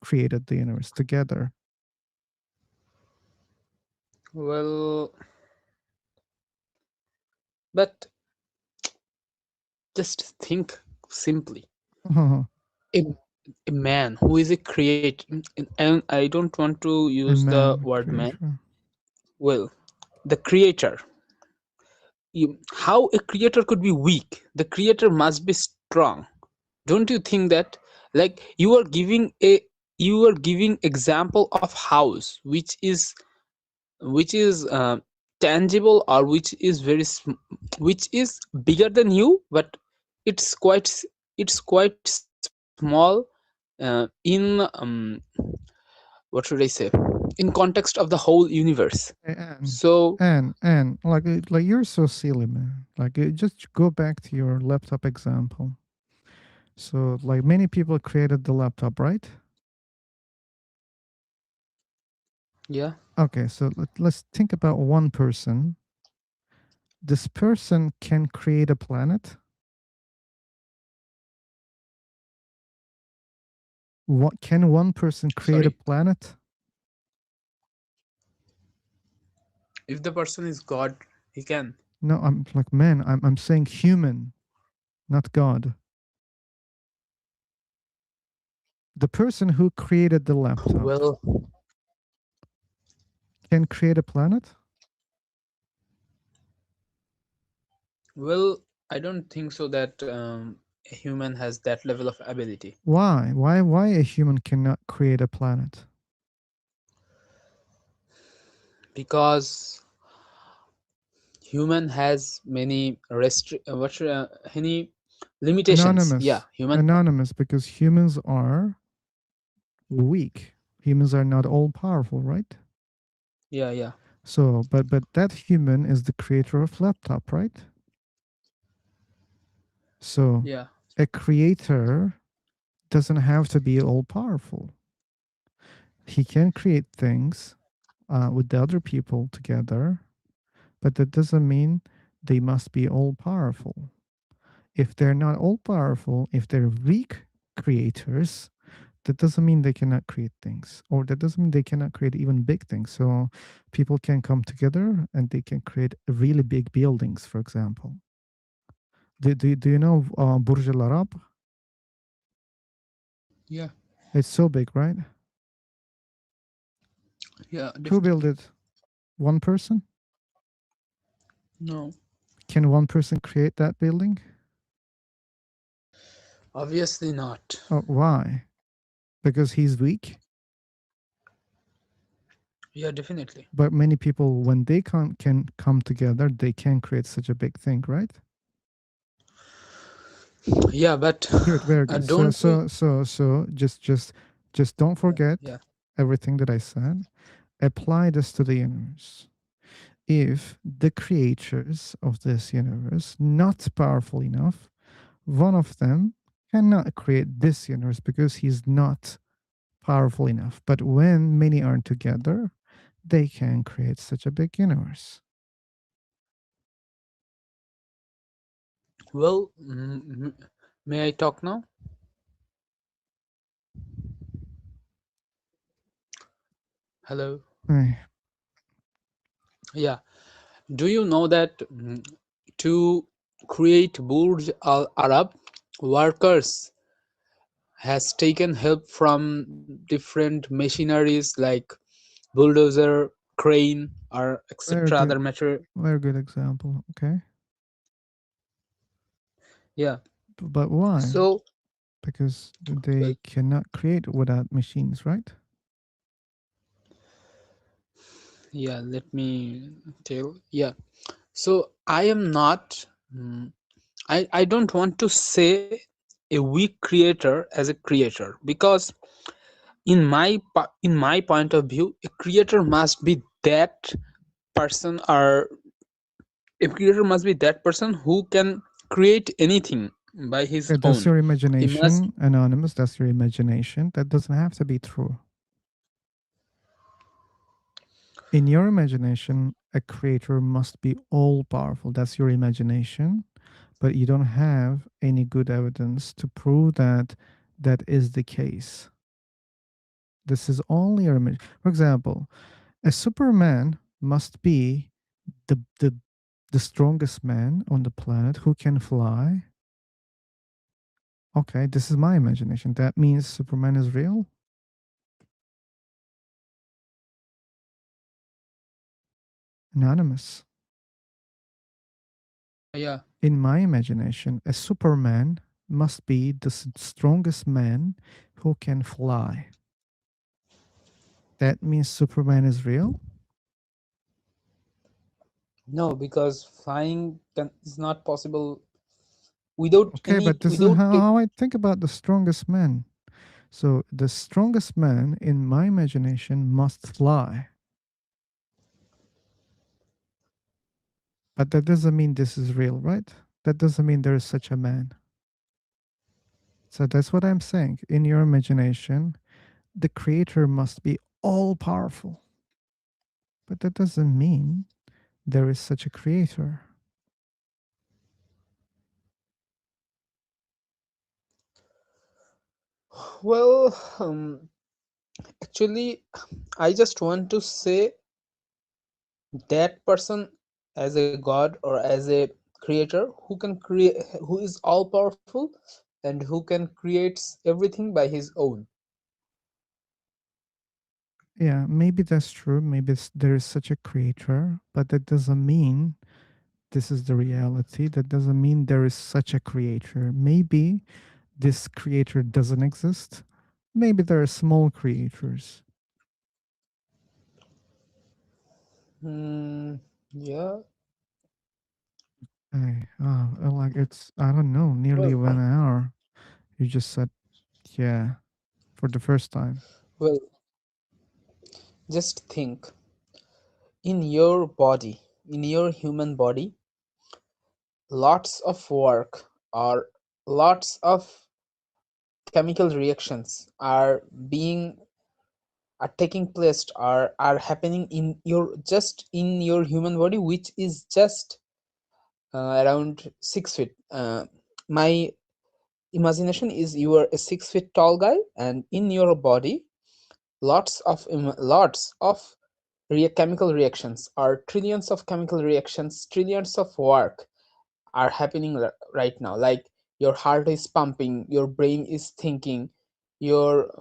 created the universe together. Well, but just think simply. a A, a man who is a creator, and I don't want to use the man word man. creator. Well, the creator. How a creator could be weak? The creator must be strong. Don't you think that? Like you are giving example of house which is tangible, or which is which is bigger than you, but it's quite small in what should I say, in context of the whole universe. And So and like you're so silly, man. Like just go back to your laptop example. So like many people created the laptop, right? yeah, Okay, so let's think about one person. This person can create a planet. What can one person create a sorry, planet? if the person is God, he can. No, I'm like man. I'm saying human, not God. The person who created the laptop Well, can create a planet. well, I don't think so that a human has that level of ability, Why? Why a human cannot create a planet? because human has many any limitations. Yeah, Anonymous. human. Anonymous, because humans are weak. Humans are not all powerful, right? Yeah, yeah, So, but that human is the creator of laptop, right? So, yeah. a creator doesn't have to be all powerful. He can create things with the other people together, but that doesn't mean they must be all powerful. If they're not all powerful, if they're weak creators, that doesn't mean they cannot create things, or that doesn't mean they cannot create even big things. So people can come together and they can create really big buildings, for example. Do you know Burj Al Arab? Yeah, It's so big, right? yeah, Who built definitely. it? One person? No, Can one person create that building? obviously not. Oh, why? Because he's weak? Yeah, definitely. But many people, when they can come together, they can create such a big thing, right? Yeah, but Good, very good. So don't you? just don't forget Yeah, everything that I said. Apply this to the universe. If the creators of this universe not powerful enough, one of them cannot create this universe because he's not powerful enough. But when many are together, they can create such a big universe. well, may I talk now? Hello. Aye. Yeah. Do you know that to create Burj Al Arab, workers has taken help from different machineries like bulldozer, crane, or Very etc. good. other material. Very good example. Okay. Yeah. But why? So, Because well, they cannot create without machines, right? yeah, let me tell. Yeah. So I am not. I don't want to say a weak creator as a creator, because in my point of view, a creator must be that person, or a creator must be that person who can create anything by his Okay, that's own. your Imagine, imagination, Anonymous. That's your imagination. That doesn't have to be true. In your imagination, a creator must be all powerful. That's your imagination, but you don't have any good evidence to prove that that is the case. This is only your image. For example, a Superman must be the the the strongest man on the planet who can fly. Okay, this is my imagination. That means Superman is real? Anonymous. yeah. In my imagination, a Superman must be the strongest man who can fly. That means Superman is real? No, because is not possible without Okay, but this is without how I think about the strongest man. So the strongest man in my imagination must fly. But that doesn't mean this is real, right? That doesn't mean there is such a man. So that's what I'm saying. In your imagination, the creator must be all powerful. But that doesn't mean there is such a creator. well, actually, I just want to say that person as a god or as a creator who can create, who is all powerful and who can create everything by his own. Yeah, maybe that's true. Maybe there is such a creator, but that doesn't mean this is the reality. That doesn't mean there is such a creator. Maybe this creator doesn't exist. Maybe there are small creators. Yeah. Hey, like it's, I don't know, nearly Well, 1 hour. You just said, yeah, for the first time. well, just think, in your body, in your human body, lots of work or lots of chemical reactions being are taking place or are happening in your, just in your human body, which is just around 6 feet. My imagination is you are a 6 feet tall guy, and in your body lots of chemical reactions or trillions of chemical reactions, trillions of work are happening right now. Like your heart is pumping, your brain is thinking, your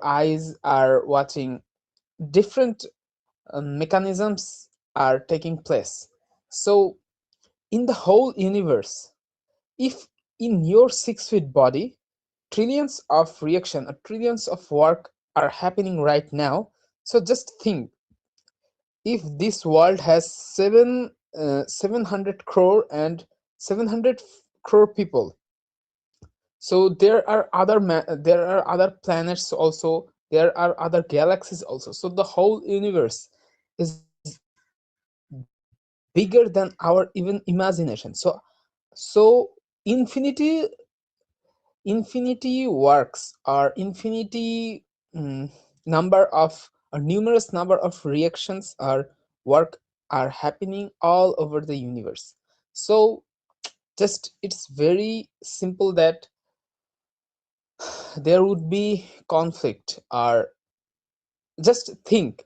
eyes are watching, different mechanisms are taking place. So in the whole universe, if in your 6 feet body trillions of reaction or trillions of work are happening right now, so just think, if this world has 700 crore and 700 crore people, so there are other planets also, there are other galaxies also, so the whole universe is bigger than our even imagination. So infinity, infinity works or infinity, mm, number of or numerous number of reactions or work are happening all over the universe. So just it's very simple that there would be conflict, or just think,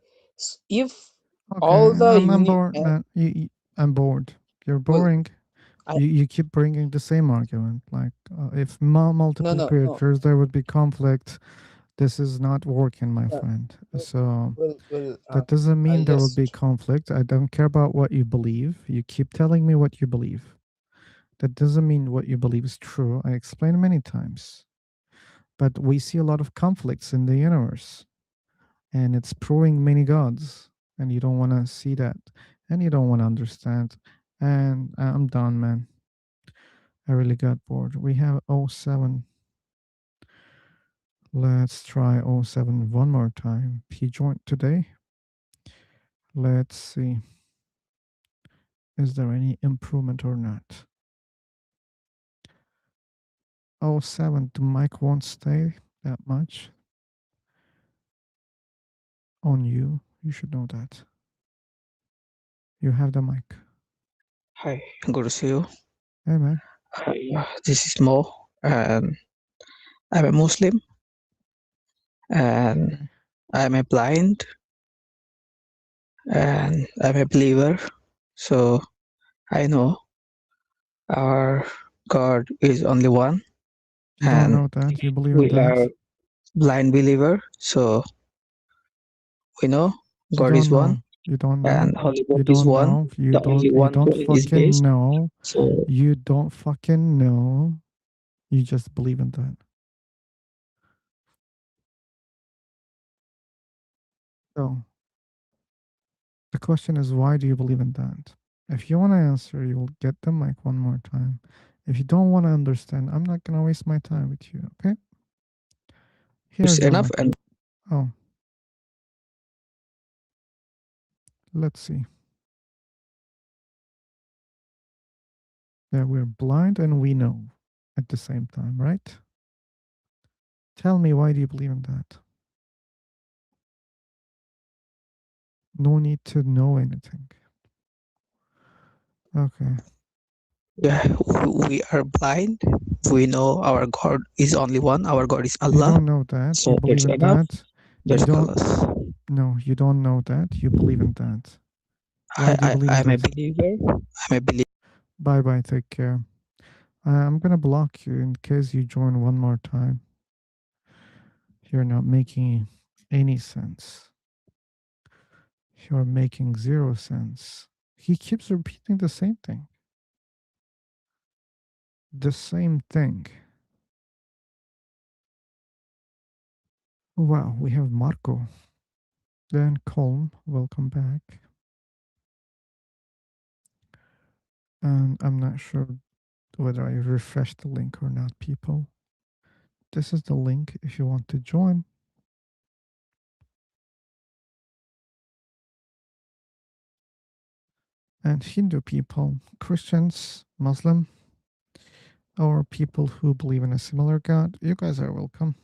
if Okay, all the I'm bored, man. I'm bored. You're well, boring. I You keep bringing the same argument. Like, if no multiple no no creators, there would be conflict. This is not working, my uh, friend. well So well, that doesn't mean I'll there will be just conflict. I don't care about what you believe. You keep telling me what you believe. That doesn't mean what you believe is true. I explained many times. But we see a lot of conflicts in the universe, and it's proving many gods. And you don't want to see that, and you don't want to understand. And I'm done, man. I really got bored. We have oh 07. Let's try oh 07 one more time. He joined today. Let's see. Is there any improvement or not? Oh, 7, the mic won't stay that much on you. You should know that. You have the mic. Hi, good to see you. Hey, man. Hi, this is Mo, and I'm a Muslim, and Okay. I'm a blind, and I'm a believer. So I know our God is only one, You don't and know that. You believe in we are that. blind believer. So we know You God is don't one, know. You don't know. and Holy Book You is don't one. know. You The only don't. You one don't way is fucking based. know. So You don't fucking know. You just believe in that. So the question is, why do you believe in that? If you want to answer, you'll get the mic one more time. If you don't want to understand, I'm not gonna waste my time with you. Okay? it's Here's your enough. mic. And Oh, let's see. Yeah, we're blind and we know at the same time, right? Tell me, why do you believe in that? No need to know anything. Okay. yeah, we are blind. We know our God is only one. Our God is You Allah. don't know that. You So believe that's in enough. that. You That's don't. plus. No, you don't know that. You believe in that. Why do you believe in I'm a that? believer. I'm a believer. Bye bye. Take care. I'm gonna block you in case you join one more time. You're not making any sense. You're making zero sense. He keeps repeating the same thing. The same thing. Wow, we have Marco. Then Colm, welcome back. And I'm not sure whether I refreshed the link or not, people. This is the link if you want to join. And Hindu people, Christians, Muslim, or people who believe in a similar God, you guys are welcome.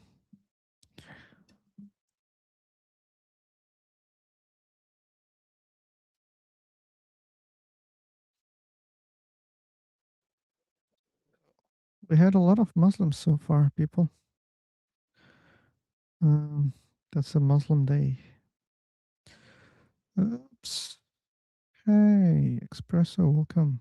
We had a lot of Muslims so far, people. That's a Muslim day. Oops. Hey, Espresso, welcome.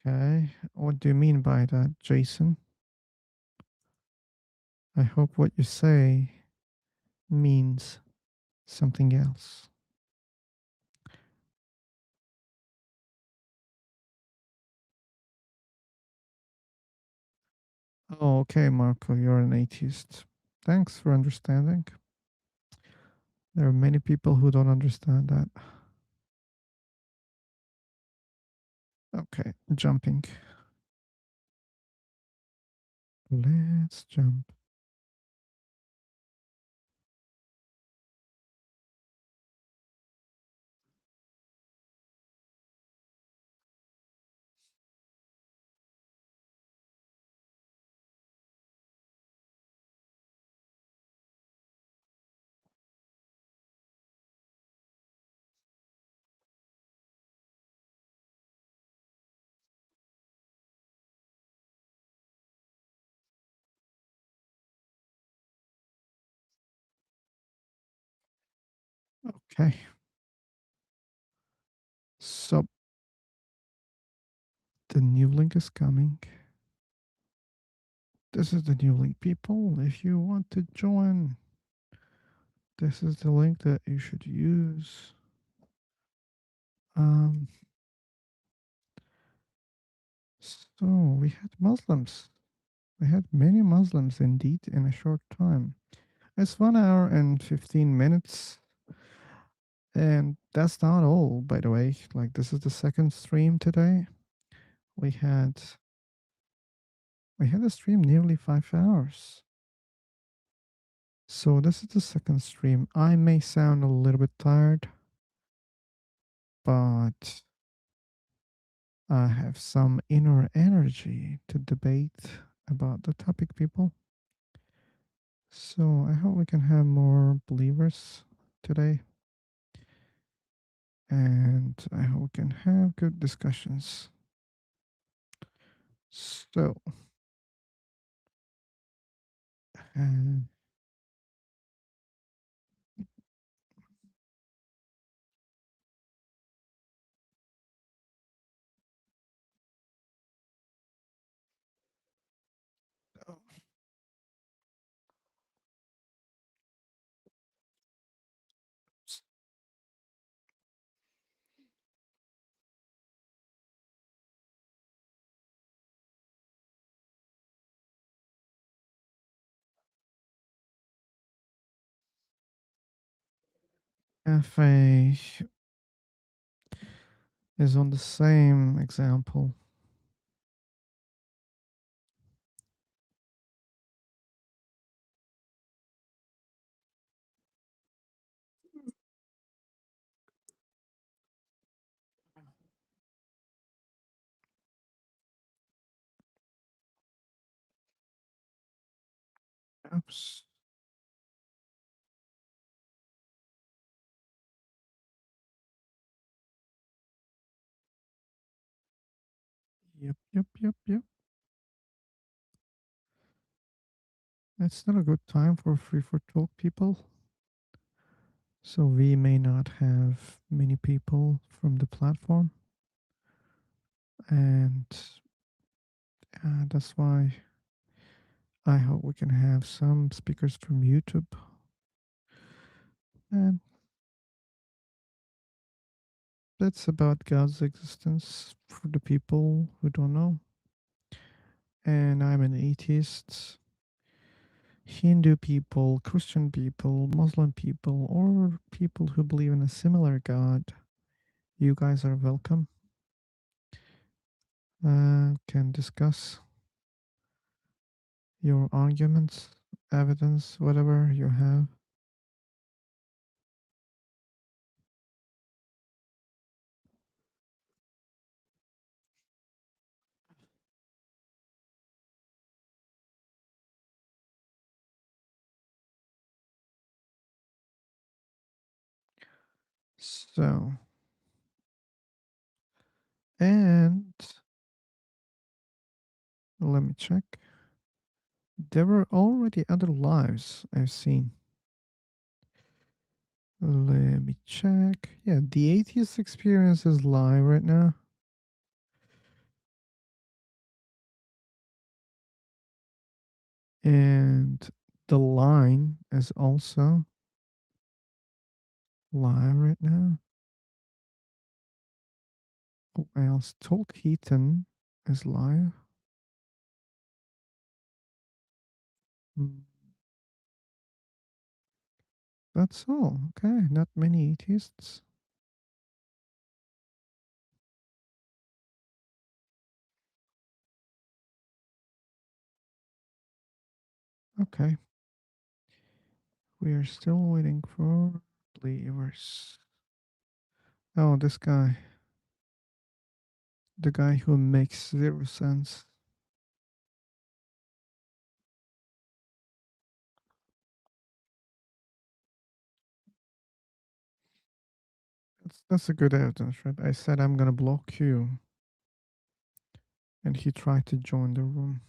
Okay, what do you mean by that, Jason? I hope what you say means something else. Oh, okay, Marco, you're an atheist. Thanks for understanding. There are many people who don't understand that. Okay, jumping. Let's jump. Okay. So the new link is coming. This is the new link, people. If you want to join, this is the link that you should use. So we had Muslims. We had many Muslims indeed in a short time. It's 1 hour and 15 minutes. And that's not all, by the way. Like, this is the second stream today. We had I had a stream nearly 5 hours. So this is the second stream. I may sound a little bit tired, but I have some inner energy to debate about the topic, people. So I hope we can have more believers today. And I hope we can have good discussions. So, uh, cafe is on the same example. Oops. Yep. It's not a good time for free for talk, people. So we may not have many people from the platform. And that's why I hope we can have some speakers from YouTube. And that's about God's existence for the people who don't know. And I'm an atheist. Hindu people, Christian people, Muslim people, or people who believe in a similar God, you guys are welcome. Can discuss your arguments, evidence, whatever you have. So, and let me check. There were already other lives I've seen. Let me check. Yeah, the atheist experience is live right now. And the line is also live right now. Who else? Tolkien is live. Mm, that's all. Okay, not many atheists. Okay. We are still waiting for believers. Oh, this guy. The guy who makes zero sense. That's a good evidence, right? I said I'm gonna block you. And he tried to join the room.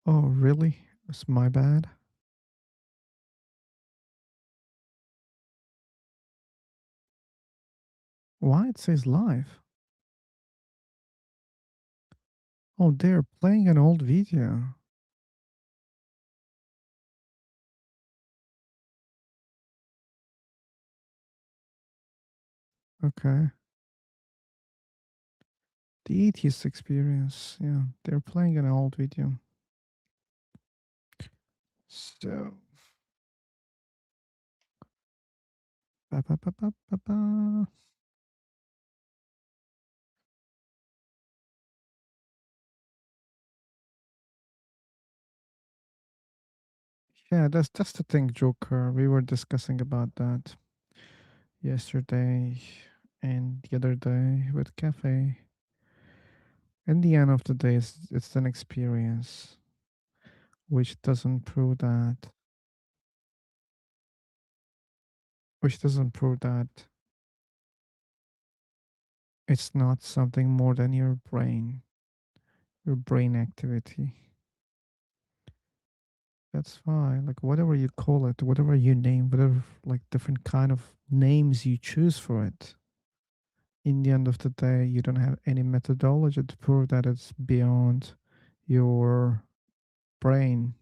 Oh, really? It's my bad. Why it says live? Oh, they're playing an old video. Okay. The atheist experience. Yeah, they're playing an old video. So. Ba, ba, ba, ba, ba, ba. Yeah, that's the thing, Joker. We were discussing about that yesterday and the other day with Cafe. In the end of the day, it's an experience, which doesn't prove that, which doesn't prove that it's not something more than your brain activity. That's fine. Like whatever you call it, whatever you name, whatever like different kind of names you choose for it. In the end of the day, you don't have any methodology to prove that it's beyond your brain.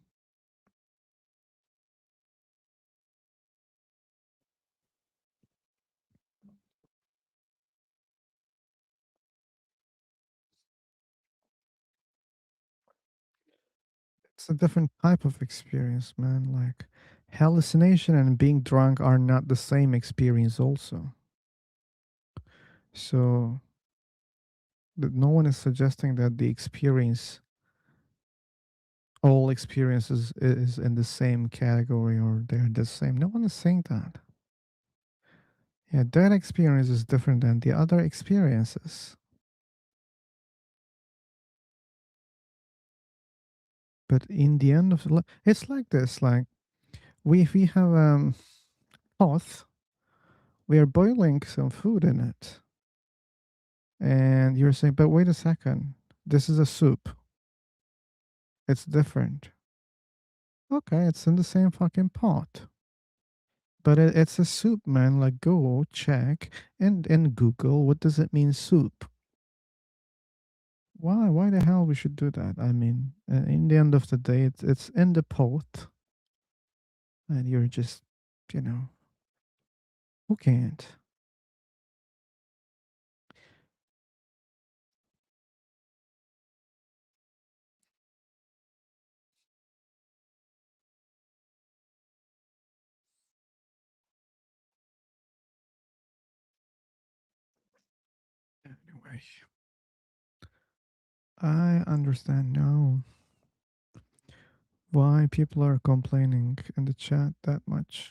It's a different type of experience, man. Like hallucination and being drunk are not the same experience also. So no one is suggesting that the experience, all experiences is in the same category or they're the same. No one is saying that. Yeah, that experience is different than the other experiences. But in the end of it's like this, like we have pot, we are boiling some food in it. And you're saying, but wait a second, this is a soup. It's different. Okay, it's in the same fucking pot. But it's a soup, man. Like go check and Google what does it mean soup. Why the hell we should do that? I mean, in the end of the day, it's in the pot, and you're just, you know, who can't? Anyway, I understand now why people are complaining in the chat that much.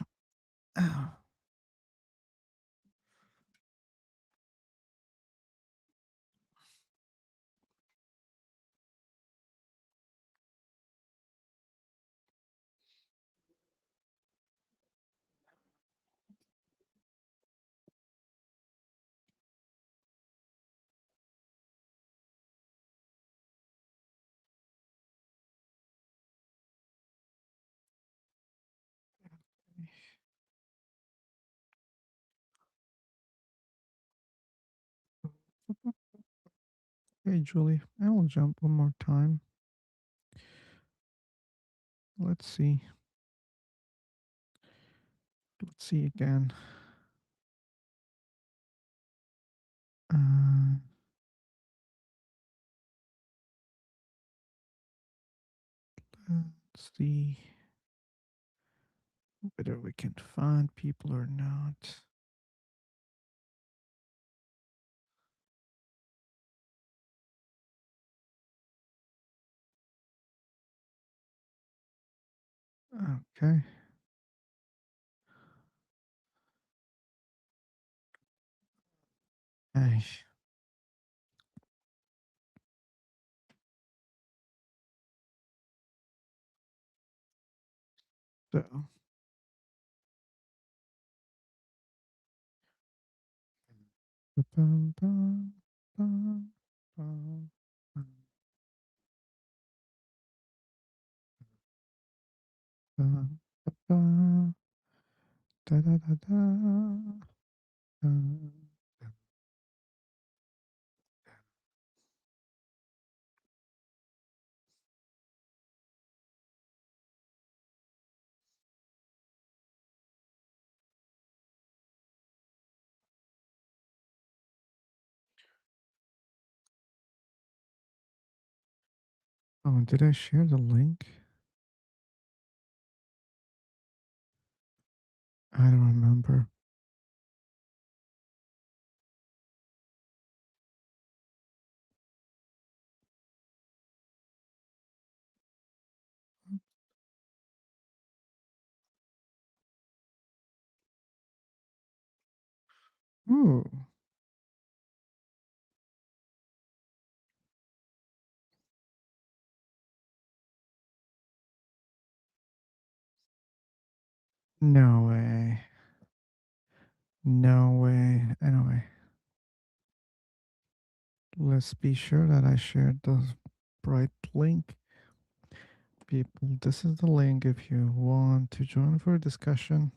Hey, Julie, I will jump one more time. Let's see. Let's see again. Uh, let's see whether we can find people or not. Okay. Hey. So, bum, bum, bum, bum, bum, bum, da, da, da, da, da. Oh, did I share the link? I don't remember. Ooh. No way. No way. Anyway, let's be sure that I shared the right link. People, this is the link if you want to join for a discussion.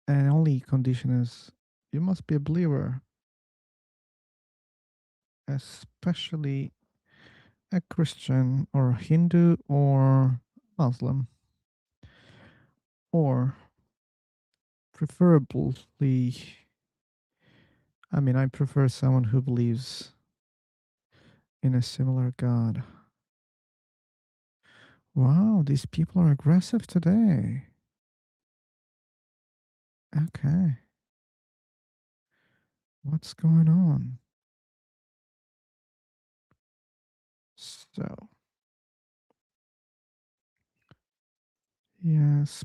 And only condition is you must be a believer, especially a Christian or Hindu or Muslim, or preferably, I mean, I prefer someone who believes in a similar God. Wow, these people are aggressive today. Okay. What's going on? So, yes,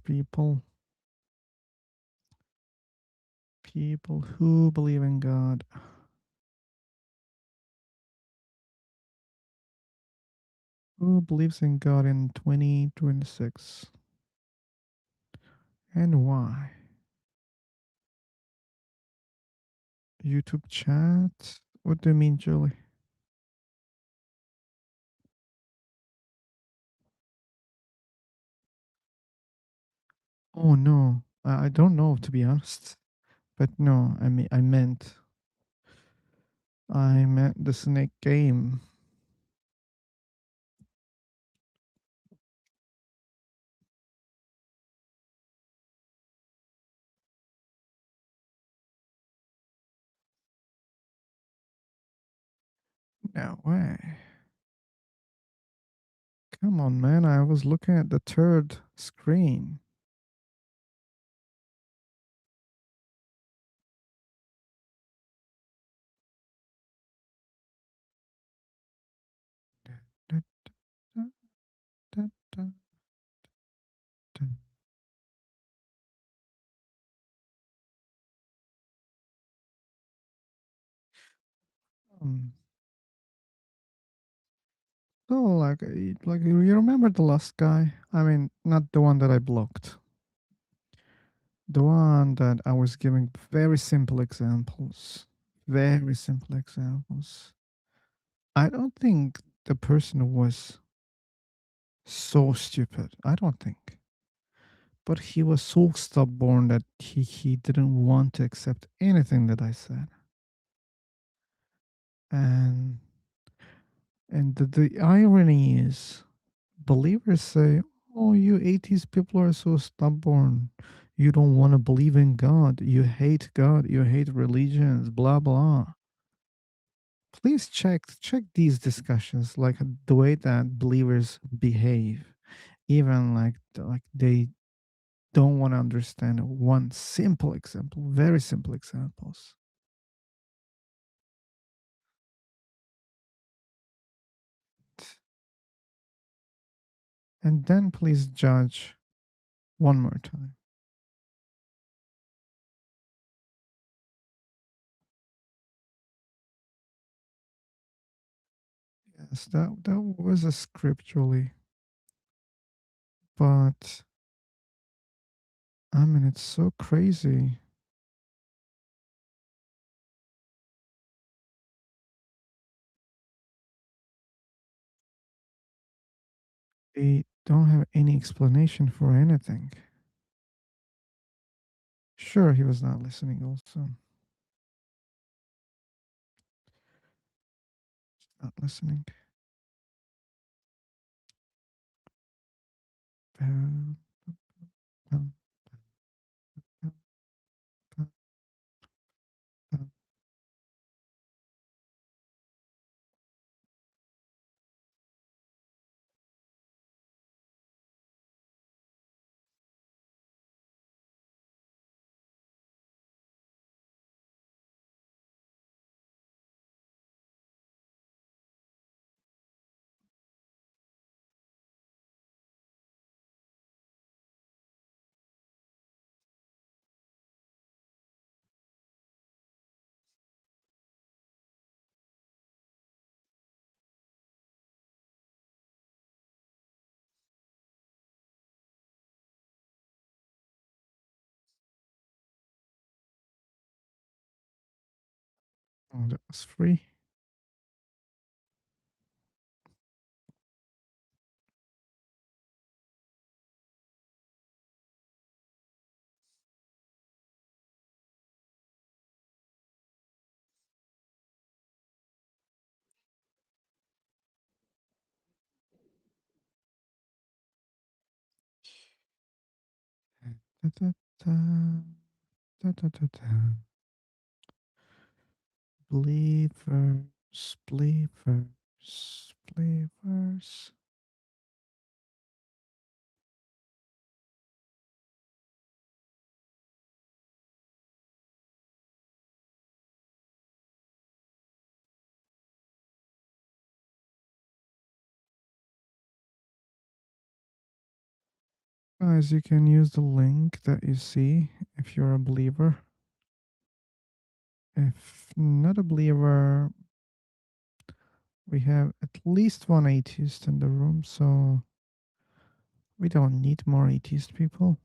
people who believe in God. Who believes in God in 2026? And why? YouTube chat? What do you mean, Julie? Oh no, I don't know to be honest. But no, I meant the snake game. No way. Come on, man. I was looking at the third screen. Da, da, da, da, da. Um, so like you remember the last guy? I mean, not the one that I blocked. The one that I was giving very simple examples. Very simple examples. I don't think the person was so stupid. I don't think. But he was so stubborn that he didn't want to accept anything that I said. And the irony is believers say, "Oh, you atheist people are so stubborn. You don't want to believe in God. You hate God. You hate religions, blah blah." Please check these discussions, like the way that believers behave, even like they don't want to understand one simple example, very simple examples. And then please judge one more time. Yes, that was a scripturally, but I mean it's so crazy. They don't have any explanation for anything. Sure, he was not listening also. Not listening. Um, um, um, um, um. Oh, that was free. Da, da, da, da, da, da, da. Believers, believers, believers. Guys, you can use the link that you see if you're a believer. If not a believer, we have at least one atheist in the room, so we don't need more atheist people.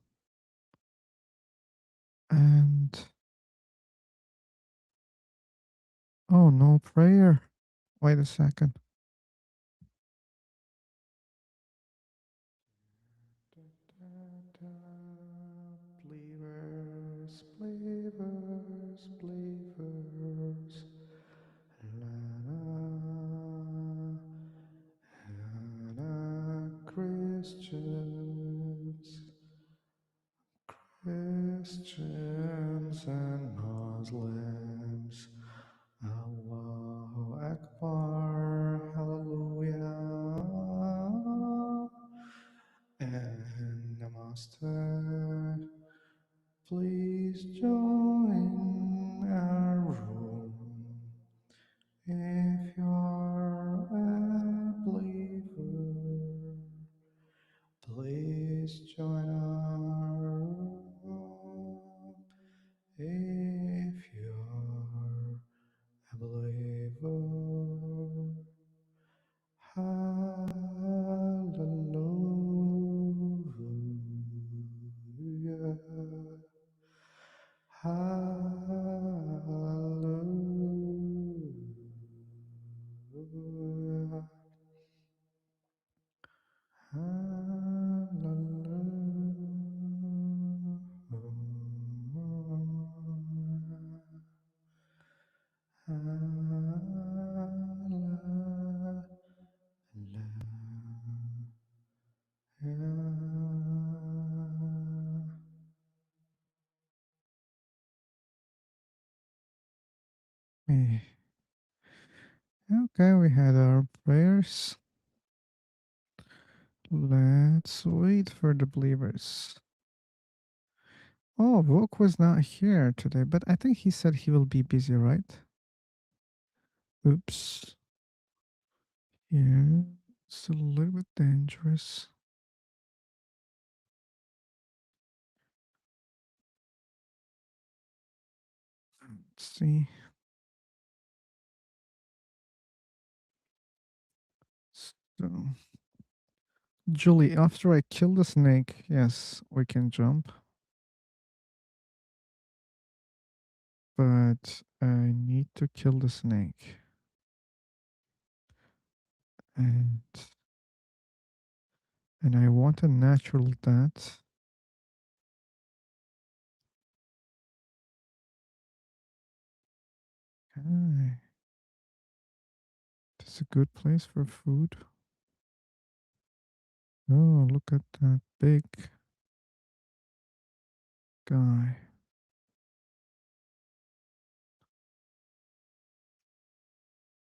And oh, no prayer. Wait a second. Believers, believers, believers. Christians, Christians and Muslims. Allahu Akbar, Hallelujah, and Namaste. Please join our room if you're a believer. Please join our room if you're a believer. Hallelujah. Hallelujah. Eh, okay, we had our prayers. Let's wait for the believers. Oh, Vok was not here today, but I think he said he will be busy, right? Oops. Yeah, it's a little bit dangerous. Let's see. So, Julie, after I kill the snake, yes, we can jump. But I need to kill the snake. And I want a natural death. Okay. This is a good place for food. Oh, look at that big guy.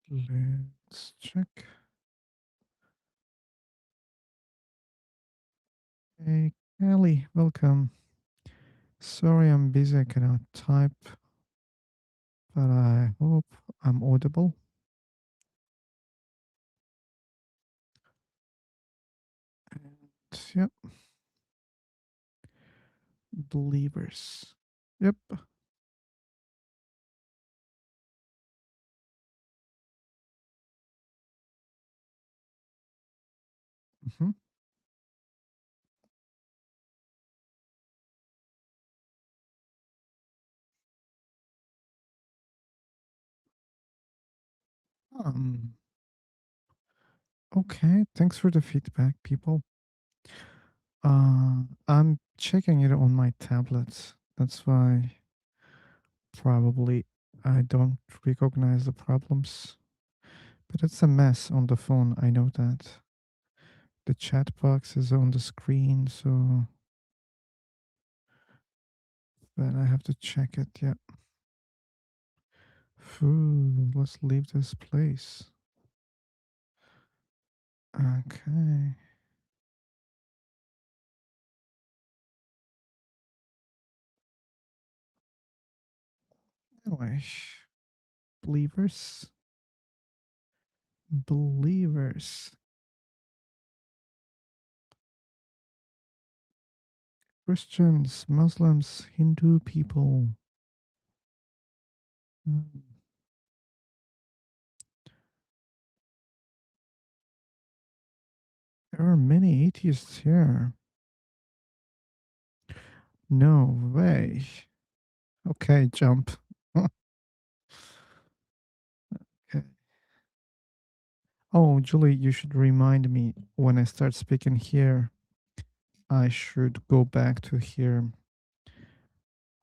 Let's check. Hey, Kelly, welcome. Sorry I'm busy, I cannot type, but I hope I'm audible. And yep, believers. Yep. Mhm. Um, okay, thanks for the feedback, people. I'm checking it on my tablet. That's why probably I don't recognize the problems. But it's a mess on the phone. I know that. The chat box is on the screen, so but I have to check it. Yeah. Phew, let's leave this place. Okay. Anyway, believers. Believers. Christians, Muslims, Hindu people. Mm, there are many atheists here. No way. Okay, jump. Okay. Oh, Julie, you should remind me when I start speaking here. I should go back to here.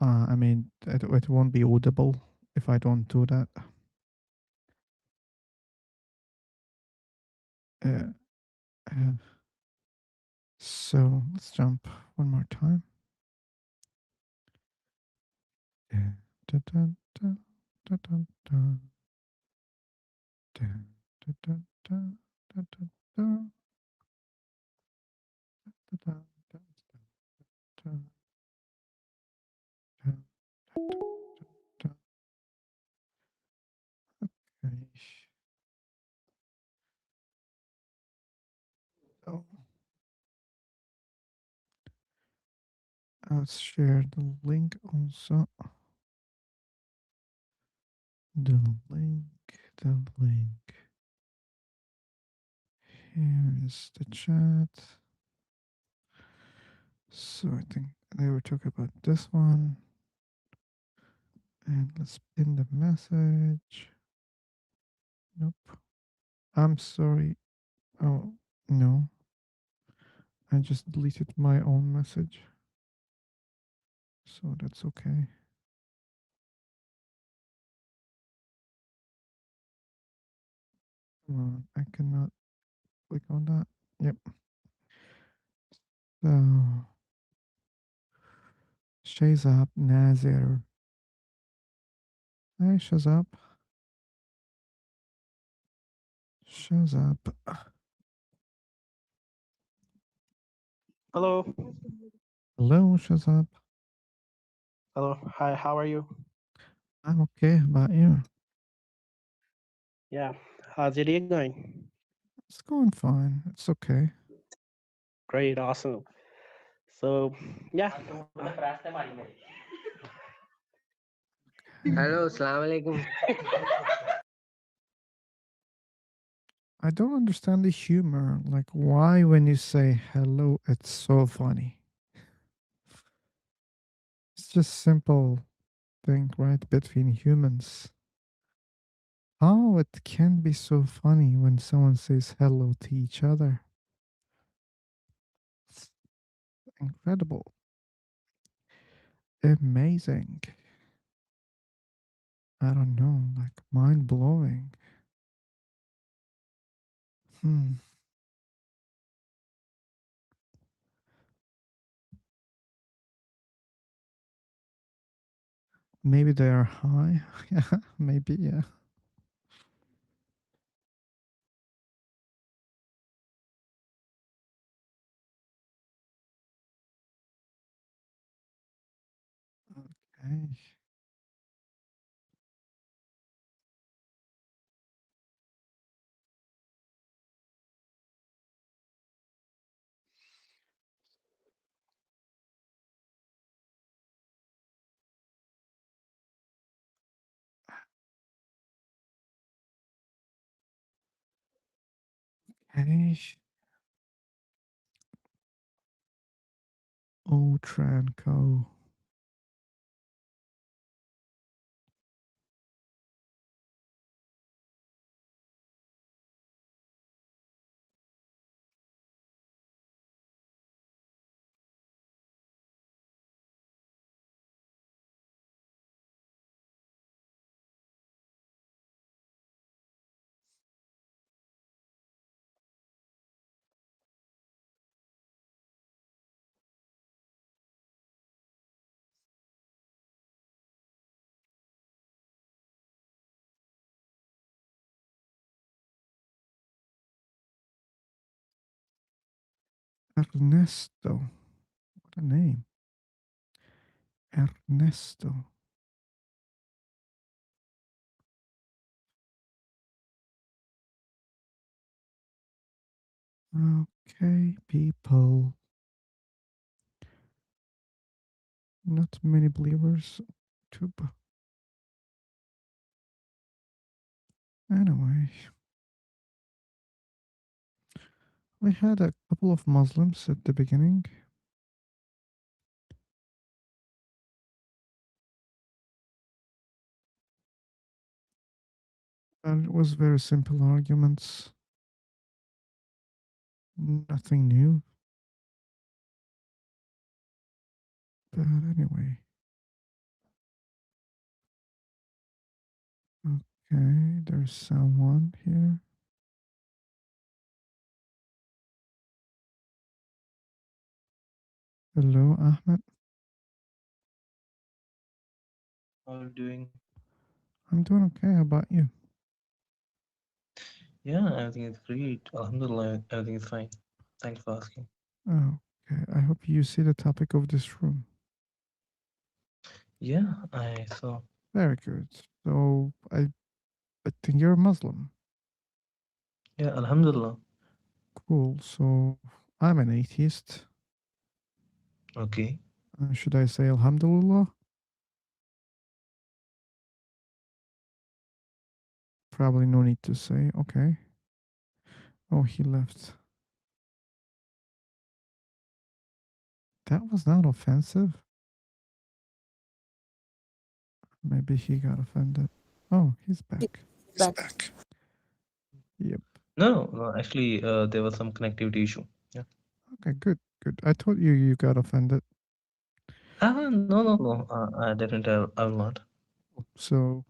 I mean, it won't be audible if I don't do that. Uh, uh, so let's jump one more time. Da, da, da, da, da, da, da, da, da, da, da, da, da, da, da, da, da, da, da. Okay. So I'll share the link also. The link, the link. Here is the chat. So I think they were talking about this one. And let's pin the message. Nope. I'm sorry. Oh, no. I just deleted my own message. So that's okay. Come on. I cannot click on that. Yep. So, Shazab Nazir. Hi, Shazab. Shazab. Hello. Hello, Shazab. Hello. Hi, how are you? I'm okay. How about you? Yeah. How's your day going? It's going fine. It's okay. Great, awesome. So, yeah. Hello, Assalamu alaikum. I don't understand the humor. Like, why when you say hello, it's so funny? It's just simple thing, right, between humans. How it can be so funny when someone says hello to each other. It's incredible. Amazing. I don't know, like mind blowing. Hmm. Maybe they are high. Yeah, maybe, yeah. Okay. Okay. Tranco. Ernesto. What a name. Ernesto. Okay, people. Not many believers. YouTube. Anyway, we had a couple of Muslims at the beginning. And it was very simple arguments. Nothing new. But anyway. Okay, there's someone here. Hello, Ahmed. How are you doing? I'm doing okay. How about you? Yeah, everything is great. Alhamdulillah, everything is fine. Thanks for asking. Oh, okay. I hope you see the topic of this room. Yeah, I saw. Very good. So I think you're a Muslim. Yeah, Alhamdulillah. Cool. So I'm an atheist. Okay. Should I say Alhamdulillah? Probably no need to say. Okay. Oh, he left. That was not offensive. Maybe he got offended. Oh, he's back. Back. Yep. No, actually, there was some connectivity issue. Yeah. Okay, good, good. I told you you got offended. No. I definitely I will not. So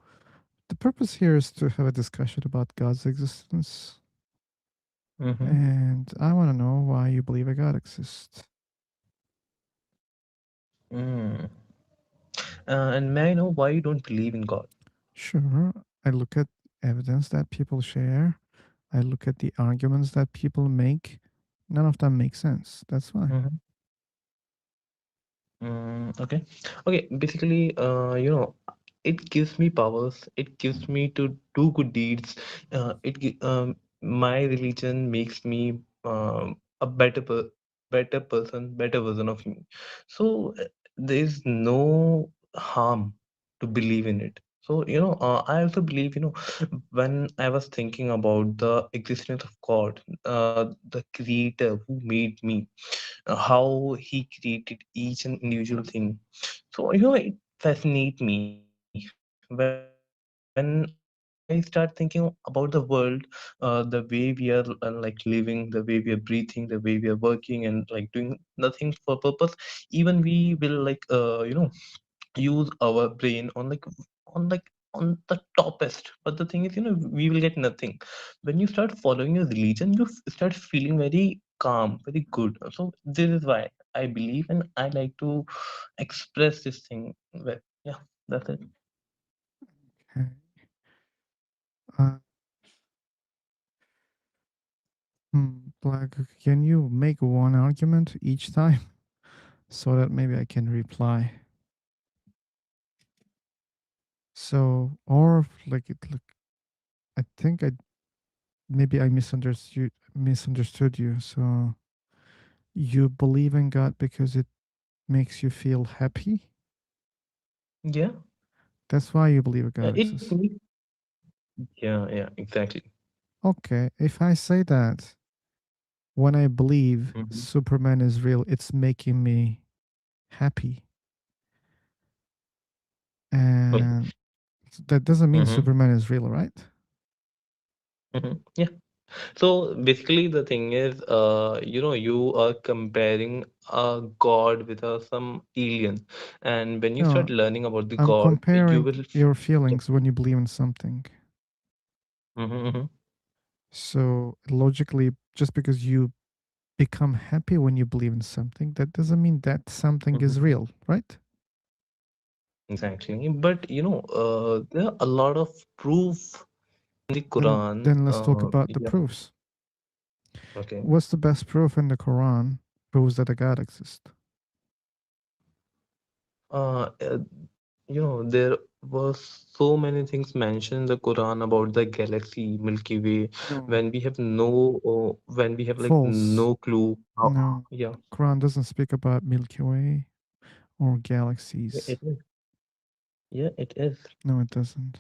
the purpose here is to have a discussion about God's existence. Mm-hmm. And I want to know why you believe a God exists. Mm. And may I know why you don't believe in God? Sure, I look at evidence that people share. I look at the arguments that people make. None of them make sense. That's why. Mm-hmm. Okay. Okay. Basically, it gives me powers. It gives me to do good deeds. My religion makes me a better person, better version of me. So there is no harm to believe in it. So I also believe when I was thinking about the existence of God, the Creator who made me, how he created each and individual thing. So it fascinates me when I start thinking about the world, the way we are like living, the way we are breathing, the way we are working and like doing nothing for purpose. Even we will use our brain on the toppest, but the thing is we will get nothing. When you start following your religion, you start feeling very calm, very good. So this is why I believe and I like to express this thing. Well, yeah, that's it. Okay. Uh, like, can you make one argument each time so that maybe I can reply? So, or like it, look, I think maybe I misunderstood you. So, you believe in God because it makes you feel happy? Yeah, That's why you believe a God it exists. yeah, exactly. Okay, if I say that when I believe Mhm. Superman is real, it's making me happy. Okay. And that doesn't mean Mm-hmm. Superman is real, right? Yeah. So basically, the thing is, you are comparing a god with some alien, and when you No, start learning about the I'm god, you comparing will. your Yeah. feelings when you believe in something. Mm-hmm. So logically, just because you become happy when you believe in something, that doesn't mean that something Mm-hmm. is real, right? Exactly. But there are a lot of proof in the Then Quran. then let's talk about the Yeah. proofs. Okay. What's the best proof in the Quran proves that a God exists? Uh, uh, there were so many things mentioned in the Quran about the galaxy, Milky Way, No. when we have when we have like False. no clue how, No. yeah, Quran doesn't speak about Milky Way or yeah, galaxies. it is. Yeah, it is. No, it doesn't.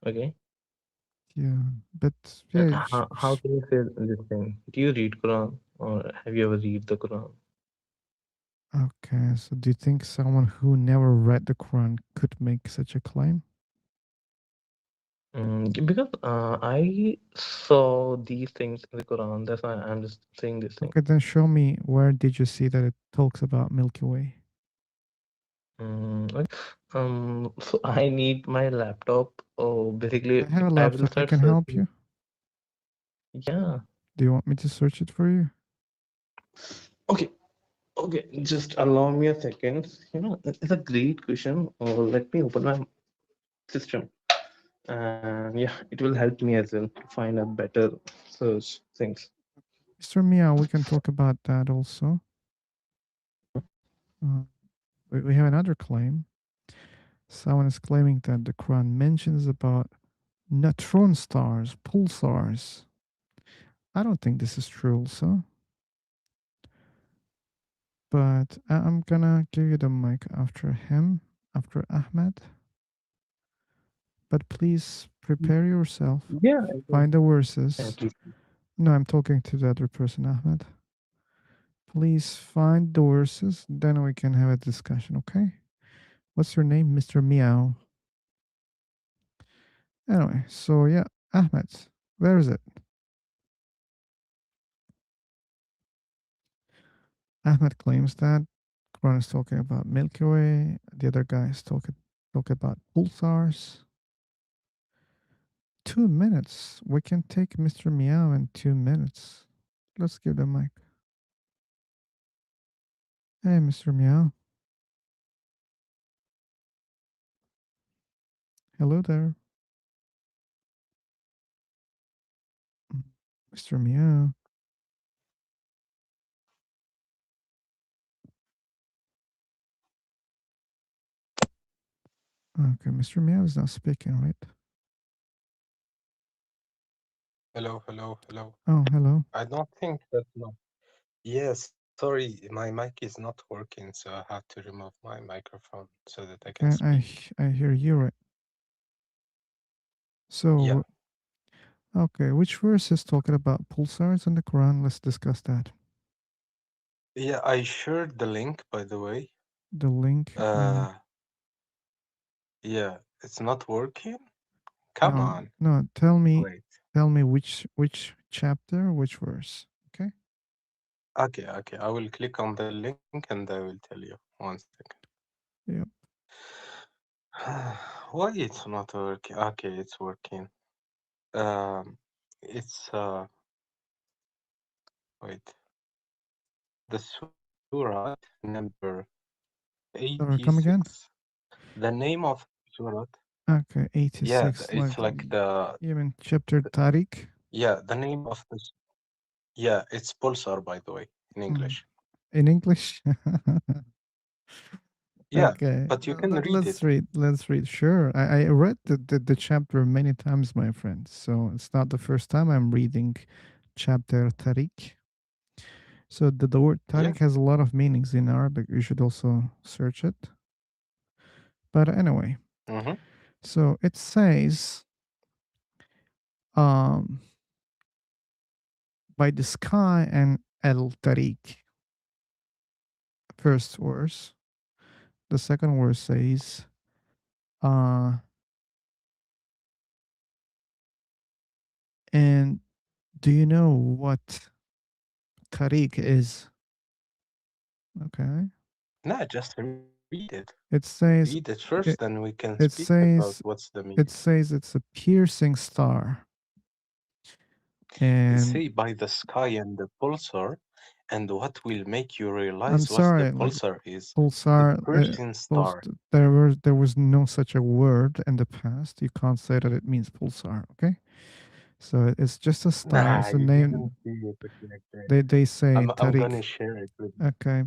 Okay. Yeah, but And yeah, how can you say this thing? Do you read Quran or have you ever read the Quran? okay. So, do you think someone who never read the Quran could make such a claim? Because I saw these things in the Quran. That's why I'm just saying this thing. Okay, then show me where did you see that it talks about Milky Way? Okay. So I need my laptop. Oh, basically, I have a I will laptop. I start can help searching. you. Yeah. Do you want me to search it for you? Okay. Okay. Just allow me a second. It's a great question. Let me open my system, and yeah, it will help me as well to find a better search things. Mr. Meow, we can talk about that also. Uh, we have another claim. Someone is claiming that the Quran mentions about neutron stars, pulsars. I don't think this is true also. But I'm gonna give you the mic after him, after Ahmed. But please prepare yourself. Yeah. Find the Yeah, verses. please. No, I'm talking to the other person, Ahmed. Please find the verses, then we can have a discussion, okay? What's your name? Mr. Meow. Anyway, so yeah, Ahmed, where is it? Ahmed claims that Quran is talking about Milky Way. The other guy is talking about pulsars. 2 minutes. We can take Mr. Meow in 2 minutes. Let's give the mic. Hey, Mr. Meow. Hello there. Mr. Meow. Okay, Mr. Meow is not speaking, right? Hello, hello, hello. Oh, hello. I don't think that no. Yes, sorry, my mic is not working, so I have to remove my microphone so that I can Okay, speak. I hear you right. Yeah, So, okay, which verse is talking about pulsars in the Quran? Let's discuss that. yeah, I shared the link, by the way. The link. Yeah, it's not working. Come on. No. Wait. Tell me which chapter, which verse. Okay. Okay. I will click on the link and I will tell you. 1 second. Yep. Why it's not working? Okay, it's working. It's wait. The surah number Sorry, come again. 86. The name of surah. Okay, Yeah, 86. it's like you mean chapter Tariq? yeah, the name of the yeah, it's Pulsar, by the way, in English. In English? Yeah, Okay. but you can read it. Let's read. Sure. I read the chapter many times, my friend. So it's not the first time I'm reading chapter Tariq. So the word Yeah. Tariq has a lot of meanings in Arabic. You should also search it. But anyway, Mm-hmm. so it says, um, by the sky and El Tariq. First verse. The second verse says, and do you know what Tariq is? Okay. No, just read it. It Read it says first, then it, we can speak it about says what's the meaning. it's a piercing star. Say And by the sky and the pulsar, and what will make you I'm realize what the sorry, pulsar is? The pulsar Persian star. there was no such a word in the past. You can't say that it means pulsar, okay? So it's just a star. Nah, It's a you didn't name. see it like that. They say I'm Tariq. gonna share it with you. Okay.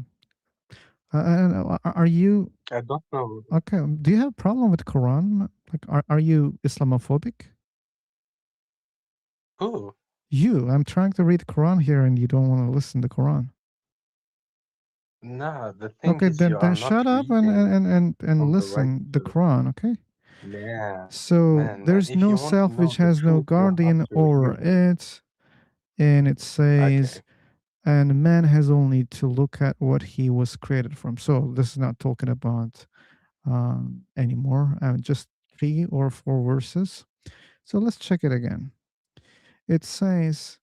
Are you I don't know. okay? Do you have a problem with Quran? Like, are you Islamophobic? Oh, You. I'm trying to read Quran here, and you don't want to listen to Quran. nah, the thing Okay, is you are then not shut up reading and from the right listen the source. Quran. Okay. Yeah, So man, there's if no you want to self which know the has no truth, you have guardian to over read it. it, and it says, Okay. and man has only to look at what he was created from. So this is not talking about anymore. Just 3 or 4 verses. So let's check it again. It says,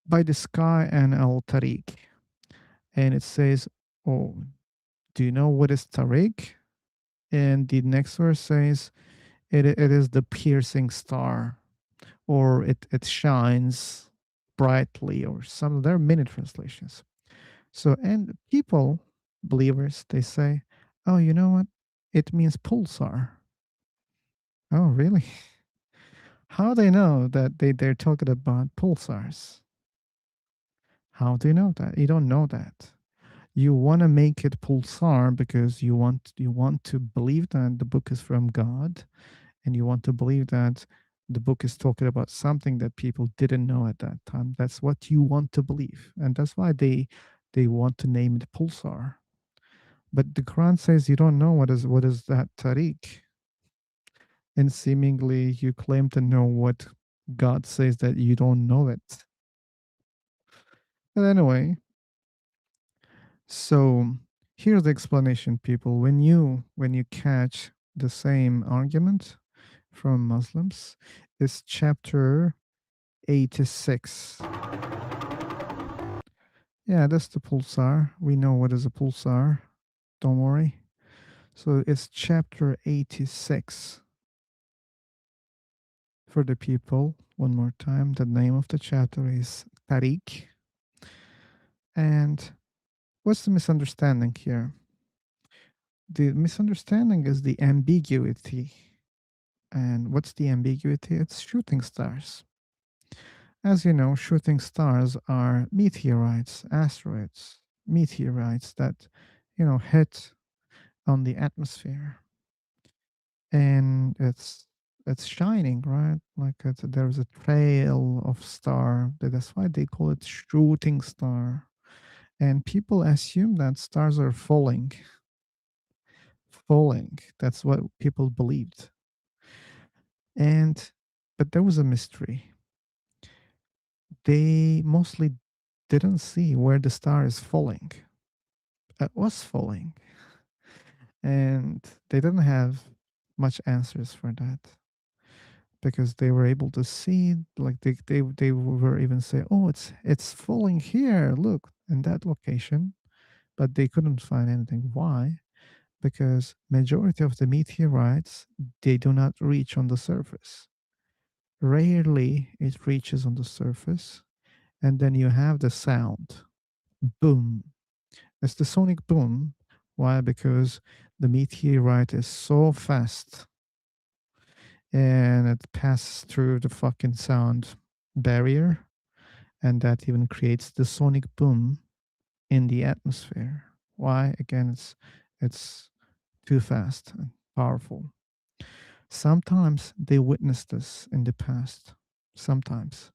by the sky and al tariq, and it says, oh, do you know what is tariq? And the next verse says, it is the piercing star, or it shines brightly, or some. There are many translations. So, and people, believers, they say, oh, you know what? It means pulsar. Oh, really? How they know that they're talking about pulsars? How do you know that? You don't know that. You want to make it pulsar because you want to believe that the book is from God, and you want to believe that the book is talking about something that people didn't know at that time. That's what you want to believe, and that's why they want to name it pulsar. But the Quran says you don't know what is that tariq, and seemingly you claim to know what God says that you don't know it. But anyway, so here's the explanation, people. When you catch the same argument from Muslims, it's chapter 86. Yeah, that's the pulsar. We know what is a pulsar. Don't worry. So it's chapter 86 for the people. One more time. The name of the chapter is Tariq. And what's the misunderstanding here? The misunderstanding is the ambiguity. And what's the ambiguity? It's shooting stars. As you know, shooting stars are meteorites, asteroids, meteorites that, hit on the atmosphere, and it's shining, right? Like there's a trail of star. That's why they call it shooting star. And people assume that stars are falling. That's what people believed. And but there was a mystery. They mostly didn't see where the star is falling. It was falling, and they didn't have much answers for that, because they were able to see, like they were even say, oh, it's falling here, look, in that location. But they couldn't find anything. Why? Because majority of the meteorites, they do not reach on the surface. Rarely it reaches on the surface, and then you have the sound, boom. It's the sonic boom. Why? Because the meteorite is so fast, and it passes through the fucking sound barrier, and that even creates the sonic boom in the atmosphere. Why? Again, it's too fast and powerful. Sometimes they witnessed this in the past. Sometimes.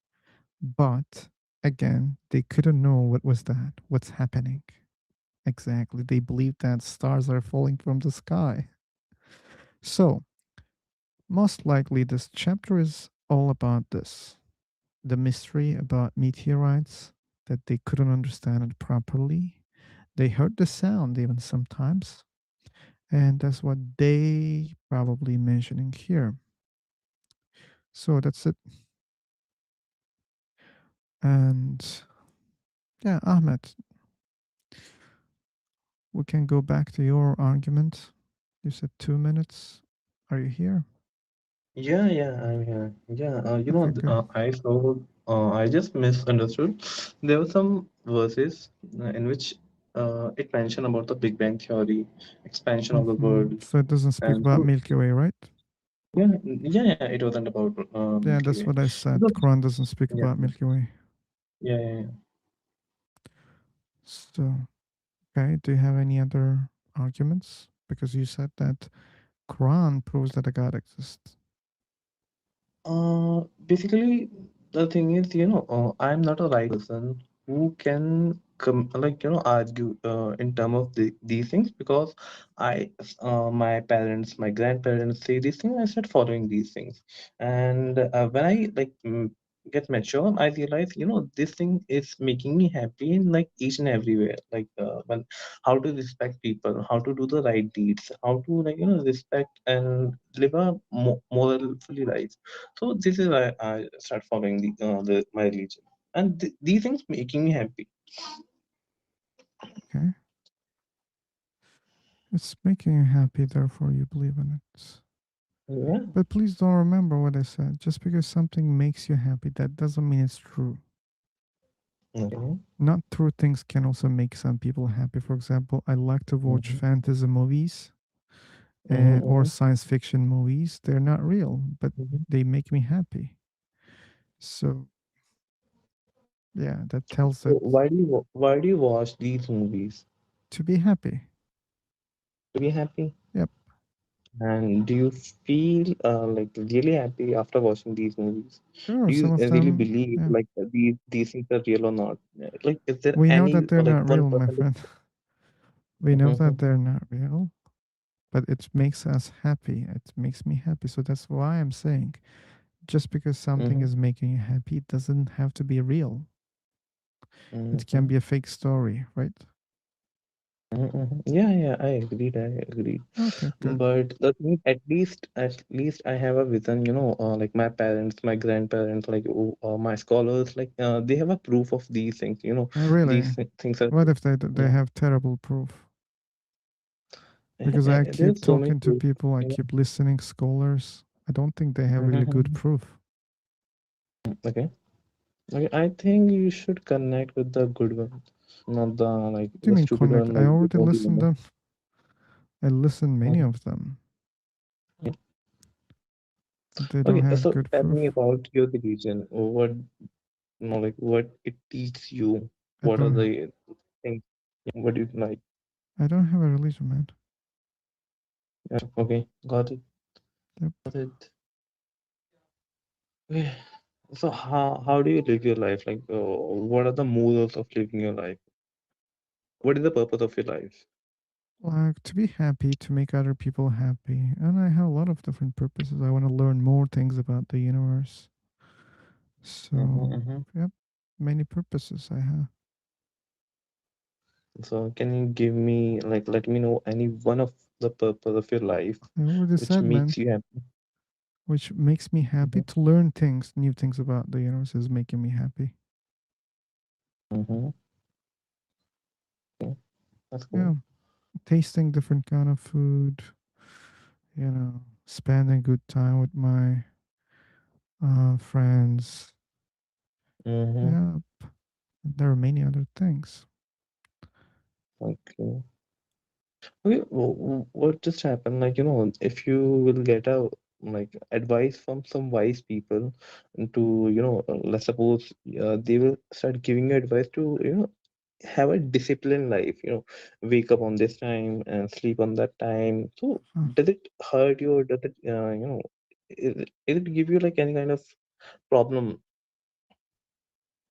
But again, they couldn't know what was that, what's happening. Exactly. They believed that stars are falling from the sky. So, most likely, this chapter is all about this, the mystery about meteorites, that they couldn't understand it properly. They heard the sound even sometimes, and that's what they probably mentioning here. So that's it. And yeah, Ahmed, we can go back to your argument. You said 2 minutes. Are you here? Yeah, yeah, I'm here. Yeah, Okay, good. I saw, I just misunderstood. There were some verses in which it mentioned about the Big Bang Theory, expansion of the world, So it doesn't speak and about so Milky Way, right? Yeah, it wasn't about Yeah, Milky that's Way. what I said. So, Quran doesn't speak yeah, about Milky Way. yeah. So, okay, do you have any other arguments? Because you said that Quran proves that a God exists. Basically, the thing is, I'm not a right person who can argue in terms of these things, because my parents, my grandparents say these things. I start following these things, and when I get mature, I realize, this thing is making me happy in like each and everywhere. Like when how to respect people, how to do the right deeds, how to respect and live a morally life. So this is why I start following the my religion, and these things making me happy. Okay. It's making you happy, therefore you believe in it. Yeah. But please don't remember what I said. Just because something makes you happy, that doesn't mean it's true. Okay. Not true things can also make some people happy. For example, I like to watch Mm-hmm. fantasy movies or Mm-hmm. science fiction movies. They're not real, but Mm-hmm. they make me happy. So, yeah, that tells So that why do you watch these movies? to be happy. To be happy? Yep. And do you feel like really happy after watching these movies? Sure, Do some you of really them, believe yeah. like these things are real or not? Like, is there We know any that they're like not one real, my percent? friend. We know Mm-hmm. that they're not real, but it makes us happy. It makes me happy. So that's why I'm saying just because something Mm-hmm. is making you happy, it doesn't have to be real. It can Mm-hmm. be a fake story, right? Mm-hmm. Yeah, I agreed. I agreed. Okay, good. But the thing, at least I have a vision, like my parents, my grandparents, like my scholars, like they have a proof of these things, Really? these things are, What if they yeah. have terrible proof? Because I keep There's so many talking to proofs, people, I keep listening scholars. I don't think they have really good Mhm. proof. Okay. Okay, I think you should connect with the good one, not the like What do you the mean stupid connect? one, I like the already only listened one. them. I listened many Mhm. of them. Yeah. But they don't Okay, have so good tell me proof. about your religion. What, like what it teaches you. I What are don't the things? What do you like? I don't have a religion, man. Yeah, okay, got it. Yep. Got it. Okay. So how do you live your life? Like, what are the morals of living your life? What is the purpose of your life? Like to be happy, to make other people happy. And I have a lot of different purposes. I want to learn more things about the universe. Mm-hmm, So, mm-hmm. yep, many purposes I have. So can you give me like let me know any one of the purpose of your life I already which said, man, makes you happy? which makes me happy Mm-hmm, to learn things, new things about the universe is making me happy. mm-hmm. Okay, that's cool. Yeah, tasting different kind of food, spending good time with my friends. Mm-hmm. Yeah, there are many other things. Okay. Okay, what just happened? Like, if you will get a like advice from some wise people to, let's suppose they will start giving you advice to, have a disciplined life, wake up on this time and sleep on that time. So Huh. does it hurt you, or does it, is it give you like any kind of problem?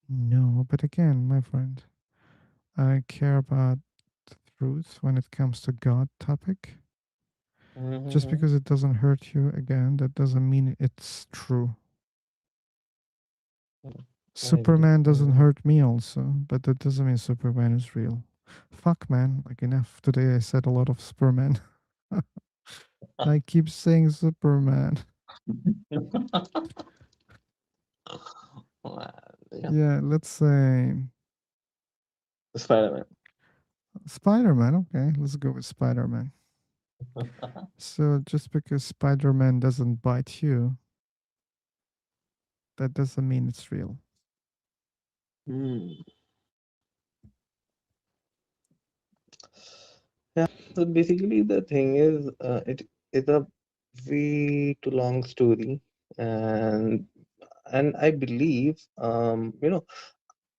No, but again, my friend, I care about the truth when it comes to God topic. Just Mm-hmm. because it doesn't hurt you, again, that doesn't mean it's true. I agree. Superman doesn't hurt me also, but that doesn't mean Superman is real. Fuck man, like enough. Today I said a lot of Superman. I keep saying Superman. Yeah, Yeah, let's say Spider-Man. Spider Man. Okay, let's go with Spider Man. So just because Spider Man doesn't bite you, that doesn't mean it's real. Hmm. Yeah, so basically the thing is, it is a way too long story, and I believe,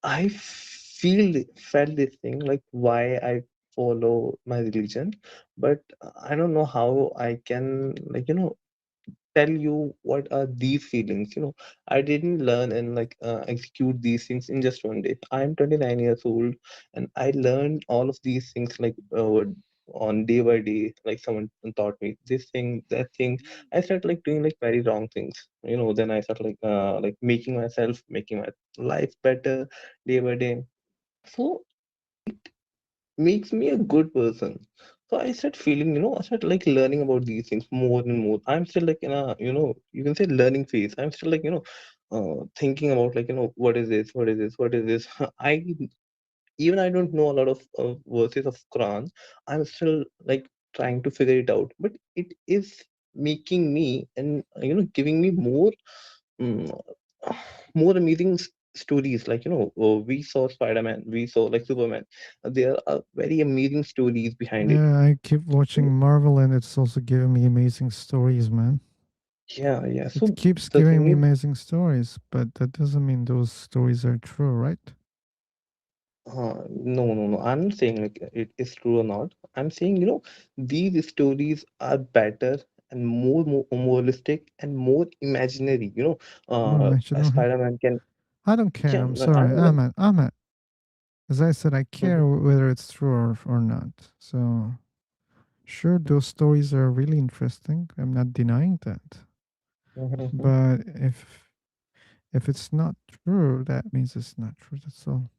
I felt this thing like why I follow my religion, but I don't know how I can, tell you what are these feelings. I didn't learn and execute these things in just one day. I am 29 years old, and I learned all of these things on day by day. Like someone taught me this thing, that thing. I started doing very wrong things. Then I started making my life better day by day. So makes me a good person. So I started feeling, I started learning about these things more and more. I'm still in a, you can say learning phase. I'm still thinking about what is this, what is this, what is this. I don't know a lot of verses of Quran. I'm still trying to figure it out, but it is making me and giving me more mm, more amazing stories. We saw Spider-Man, we saw Superman. There are very amazing stories behind it. Yeah, I keep watching Marvel and it's also giving me amazing stories, man. Yeah, yeah. It So keeps the giving thing me is, amazing stories, but that doesn't mean those stories are true, right? no, no, no. I'm not saying it is true or not. I'm saying, these stories are better and more moralistic and more imaginary. More A imaginary. Spider-Man can, I don't care. yeah, I'm I sorry. know, like, Ahmed. As I said, I care mhm, whether it's true or not. So, sure, those stories are really interesting. I'm not denying that. mhm, mhm, But if it's not true, that means it's not true. That's all.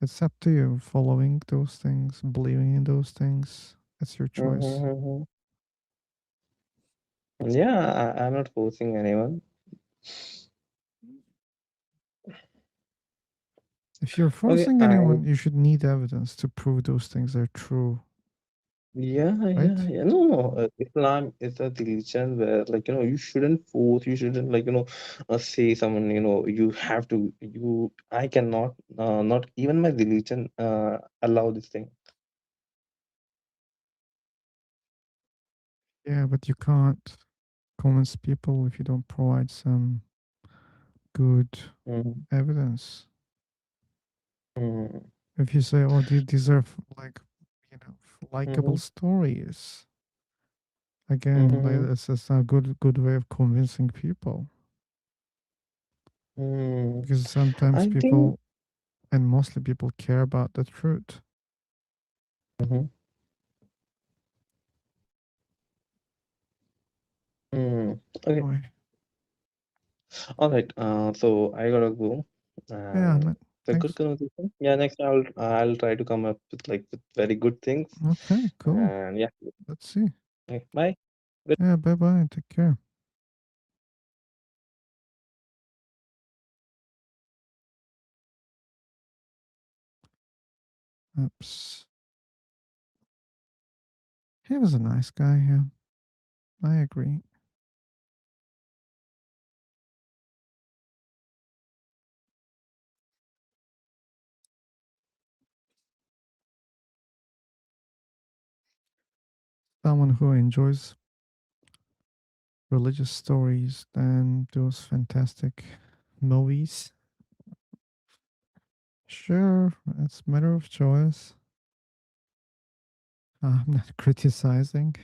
It's up to you following those things, believing in those things. It's your mhm, choice. mhm. Yeah, I'm not forcing anyone. If you're Okay, forcing anyone, you should need evidence to prove those things are true, yeah, yeah, right? yeah. No, no. Islam is a religion where, you shouldn't force, you shouldn't, say someone, you have to, I cannot, not even my religion, allow this thing. Yeah, but you can't convince people if you don't provide some good Mm, evidence. mm, If you say, "Oh, these are you know, likable mm, stories," again, mm, that's a good way of convincing people mm. because sometimes I think, people and mostly people care about the truth. mhm, mm. Okay, Anyway, all right. So I gotta go. yeah, And man. it's a good Thanks. conversation. Yeah, next I'll try to come up with with very good things. Okay, cool. And yeah, Let's see. okay, bye. Yeah, bye bye. Take care. Oops. He was a nice guy. Yeah, I agree. Someone who enjoys religious stories and those fantastic movies. Sure, it's a matter of choice. I'm not criticizing.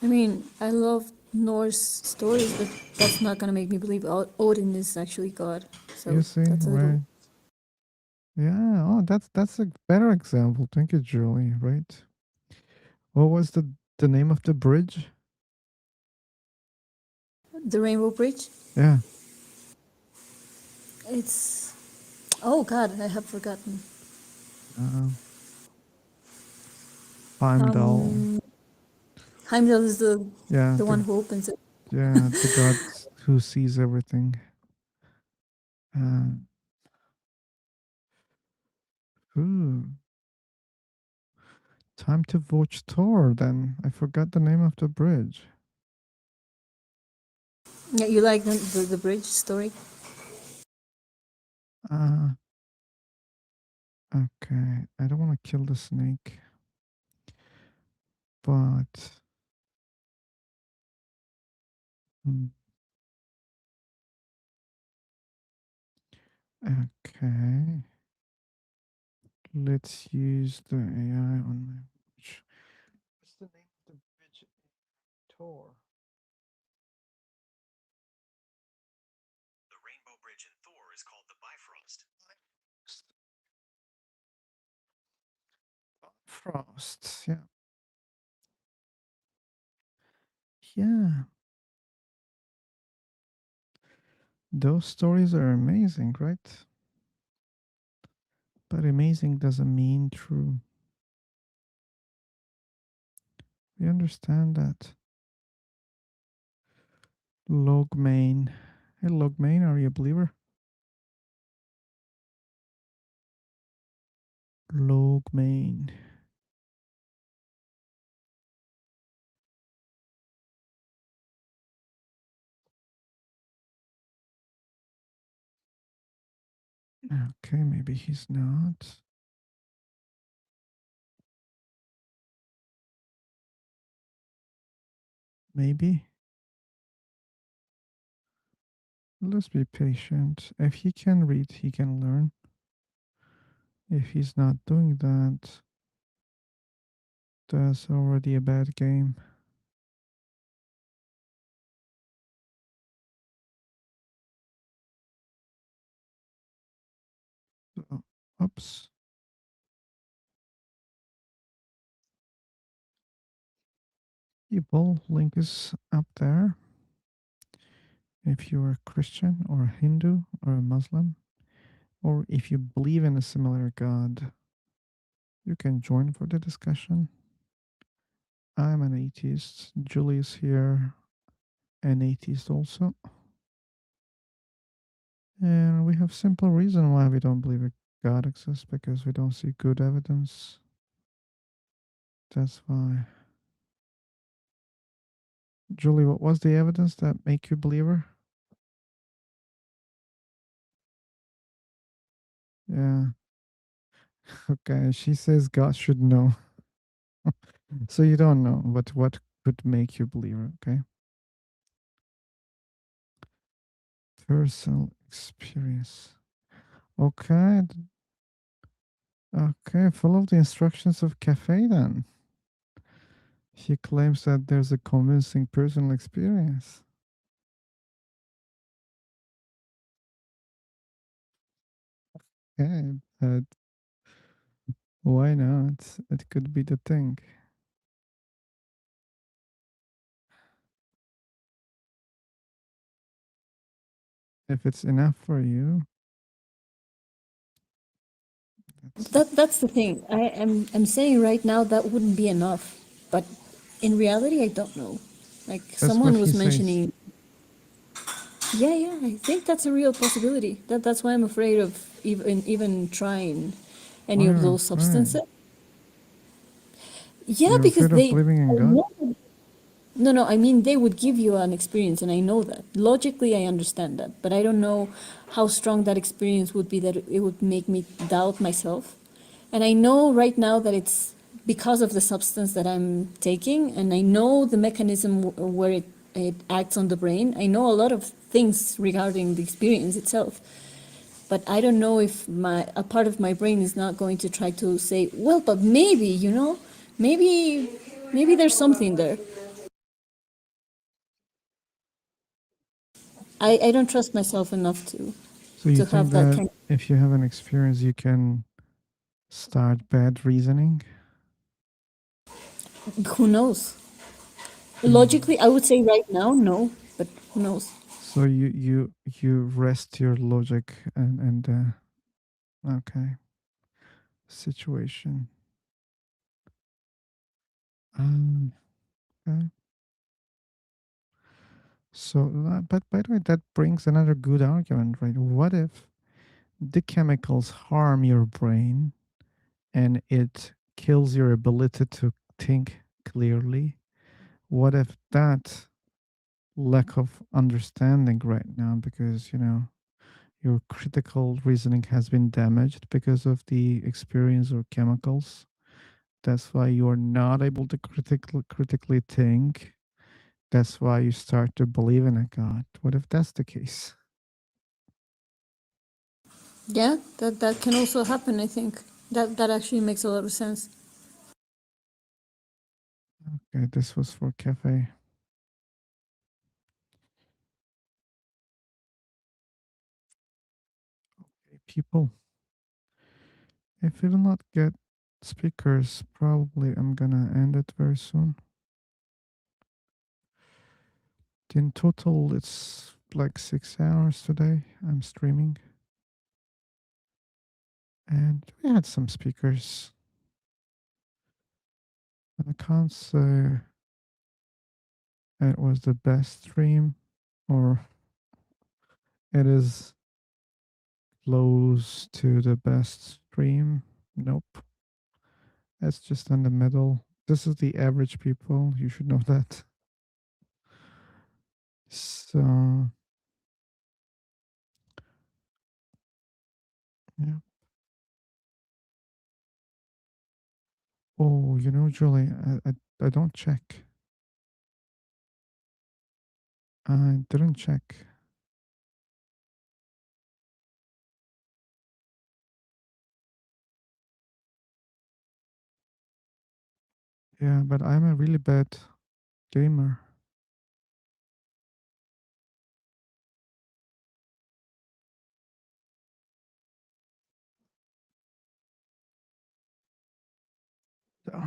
I mean, I love Norse stories, but that's not gonna make me believe Odin is actually God. You So see, that's a little. right? Yeah. Oh, that's a better example. Thank you, Julie. Right. What was the name of the bridge? The Rainbow Bridge. Yeah. It's. Oh God, I have forgotten. Uh, Heimdall. Um, Heimdall is Yeah. the one The who opens it. yeah the god who sees everything. Uh, ooh. Time to watch Thor. Then I forgot the name of the bridge. Yeah, you like the bridge story? Uh, Okay, I don't want to kill the snake, but hmm, okay. Let's use the AI on my watch. What's the name of the bridge in Tor? The Rainbow Bridge in Thor is called the Bifrost. Frost. Yeah. Yeah. Those stories are amazing, right? But amazing doesn't mean true. We understand that. Logmain. Hey, Logmain, are you a believer? Logmain. Okay, maybe he's not. Maybe. Let's be patient. If he can read, he can learn. If he's not doing that, that's already a bad game. So, oops. People, link is up there. If you're a Christian or a Hindu or a Muslim, or if you believe in a similar God, you can join for the discussion. I'm an atheist. Julie's here, an atheist also. And we have simple reason why we don't believe a God exists, because we don't see good evidence. That's why. Julie, what was the evidence that make you believer? Yeah. Okay. She says God should know. So you don't know what could make you believer, okay? Personal experience. Okay. Okay, follow the instructions of Cafe then. He claims that there's a convincing personal experience. Okay, but why not? It could be the thing. If it's enough for you. That's the thing. I'm saying right now that wouldn't be enough, but in reality, I don't know. Like That's what someone he was says. mentioning. Yeah, I think that's a real possibility. That's why I'm afraid of even trying Why any of are you those afraid? substances. Yeah, You're because afraid of they. believing in I God? know. No, I mean they would give you an experience, and I know that. Logically, I understand that, but I don't know how strong that experience would be that it would make me doubt myself. And I know right now that it's because of the substance that I'm taking, and I know the mechanism where it acts on the brain. I know a lot of things regarding the experience itself, but I don't know if a part of my brain is not going to try to say, well, but maybe, maybe there's something there. I don't trust myself enough So you to think have that that kind if you have an experience, you can start bad reasoning? of, who knows? Hmm. Logically, I would say right now, no, but who knows? So you rest your logic and okay situation. Okay. So, but by the way, that brings another good argument, right? What if the chemicals harm your brain and it kills your ability to think clearly? What if that lack of understanding right now, because your critical reasoning has been damaged because of the experience or chemicals. That's why you are not able to critically think. That's why you start to believe in a God. What if that's the case? Yeah, that can also happen, I think. That actually makes a lot of sense. Okay, this was for cafe. Okay, people. If we do not get speakers, probably I'm gonna end it very soon. In total, it's like 6 hours today. I'm streaming. And we had some speakers. I can't say it was the best stream or it is close to the best stream. Nope. It's just in the middle. This is the average people. You should know that. So, yeah. Oh, you know, Julie, I don't check. I didn't check. Yeah, but I'm a really bad gamer. So,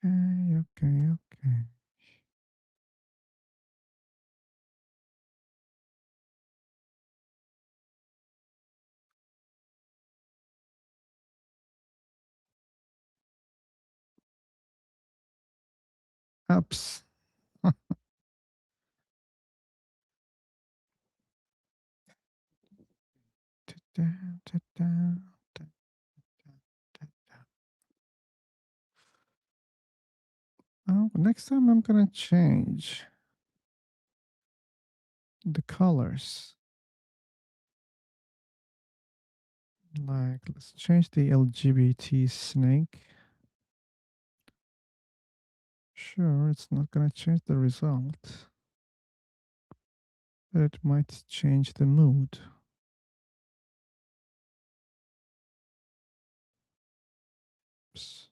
okay. Apps. Oh, next time I'm gonna change the colors. Like, let's change the LGBT snake. Sure, it's not gonna change the result, but it might change the mood. Oops.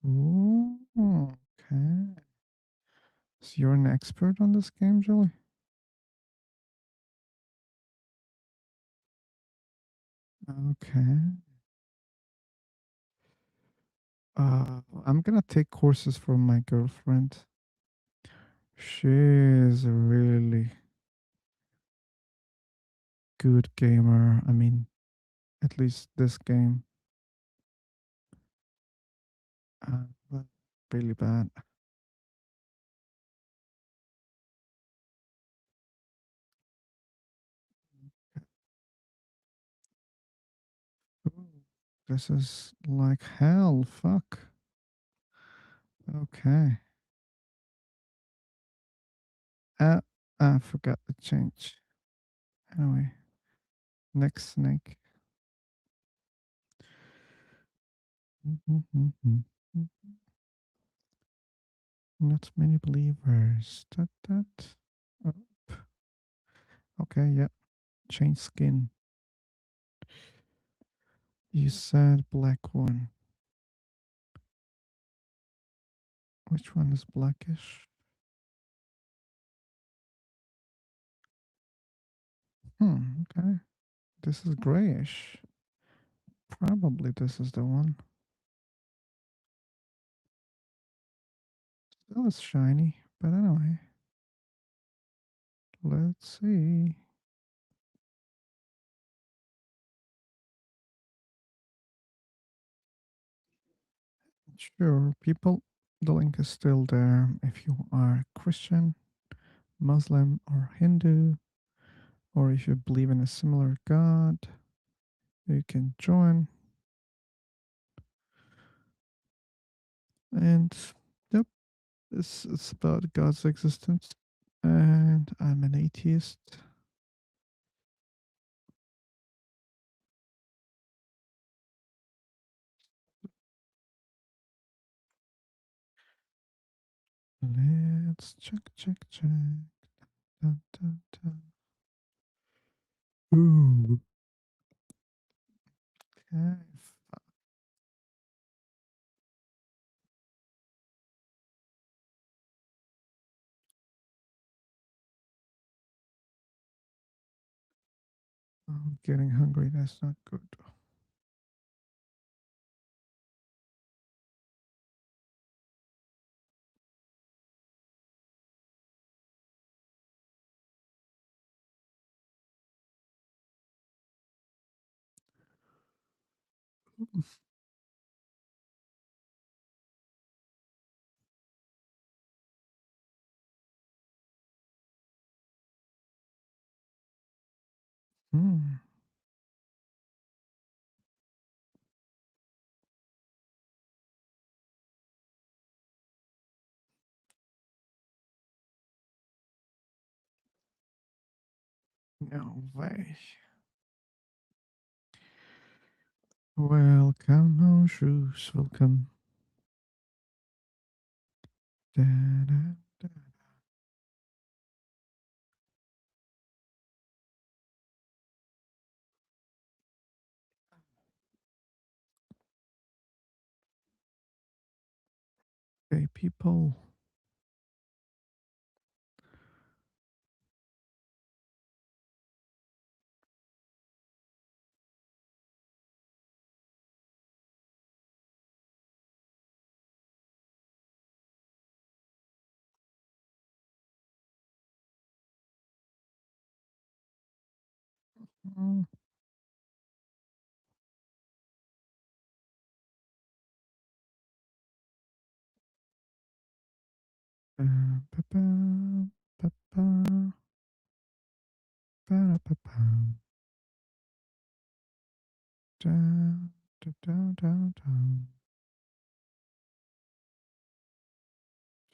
Ooh, okay. So you're an expert on this game, Julie? Okay. I'm gonna take courses from my girlfriend. She's a really good gamer. I mean, at least this game. But really bad. Ooh, this is like hell. Fuck. Okay. Uh, I forgot to change. Anyway, next snake. Not many believers. That. Oh, okay, yeah. Change skin. You said black one. Which one is blackish? Okay. This is grayish. Probably this is the one. Still it's shiny, but anyway. Let's see. Sure, people The link is still there. If you are Christian, Muslim, or Hindu, or if you believe in a similar God, you can join. And yep, it's about God's existence. And I'm an atheist. Let's check. Dun, dun, dun. Ooh. Okay. I'm getting hungry. That's not good. Hmm. No way. Welcome, no shoes. Welcome. Da, da, da. Okay, people. Mm. Pa-pa, pa-pa, pa-ra-pa-pa. Down, down, down, down,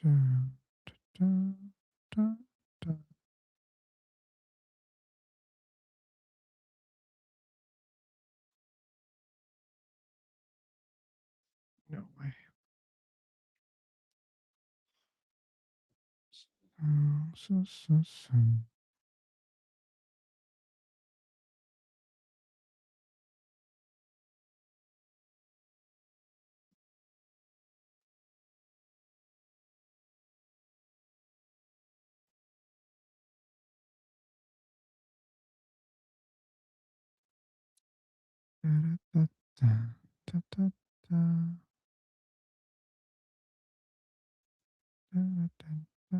down, down, down, down. No way. So. Da-da-da-da, da-da-da, da-da-da-da.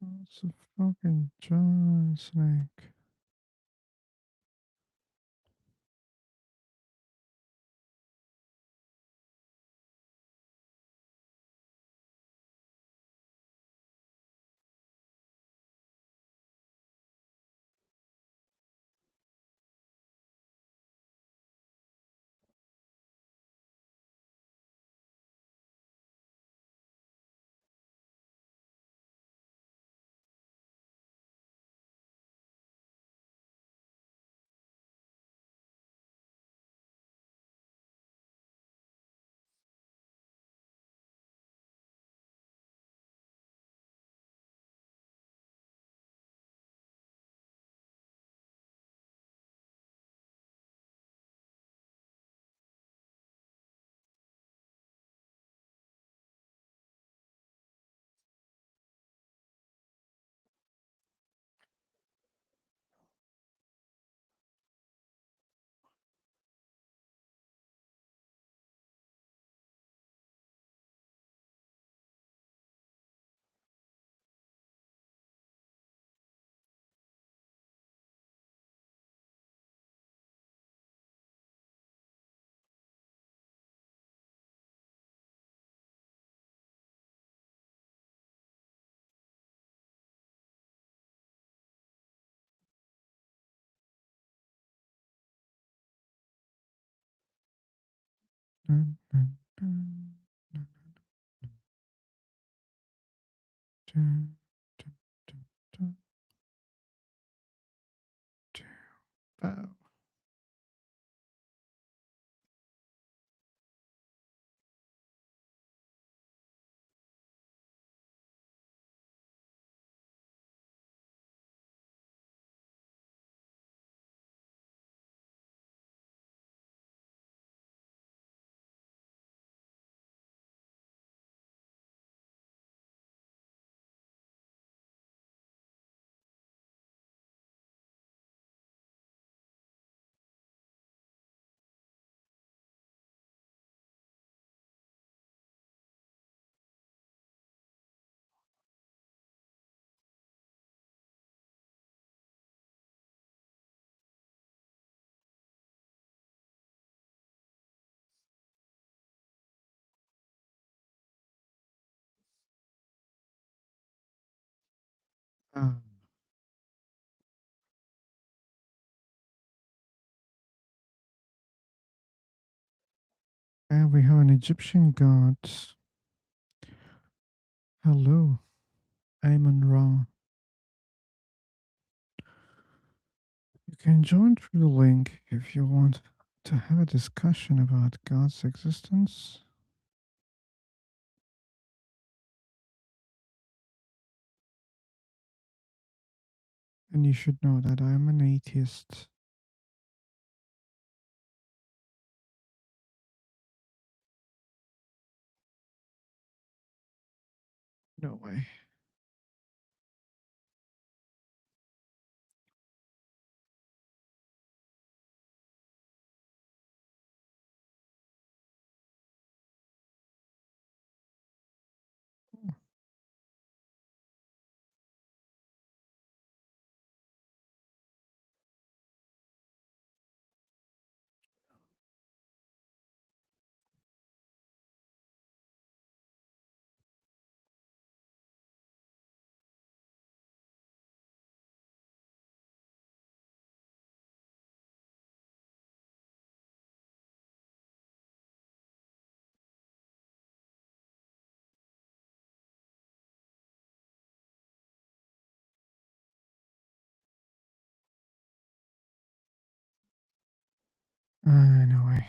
What's a fucking giant snake? Dun, dun, dun, dun, dun, dun, dun, dun, dun. Bow. Ah. And we have an Egyptian god. Hello, Amon Ra. You can join through the link if you want to have a discussion about God's existence. And you should know that I'm an atheist. No way. No way. No way.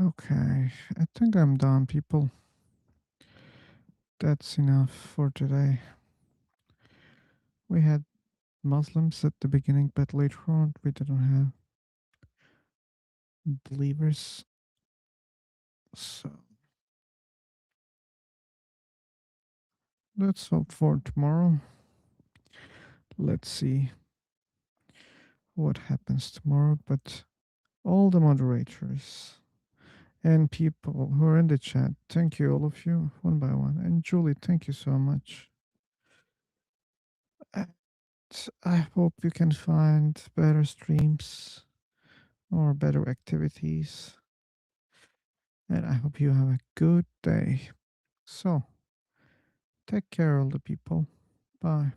Okay, I think I'm done, people. That's enough for today. We had Muslims at the beginning, but later on we didn't have believers. So let's hope for tomorrow. Let's see what happens tomorrow. But all the moderators and people who are in the chat, thank you, all of you, one by one. And Julie, thank you so much. And I hope you can find better streams or better activities. And I hope you have a good day. So, Take care, all the people. Bye.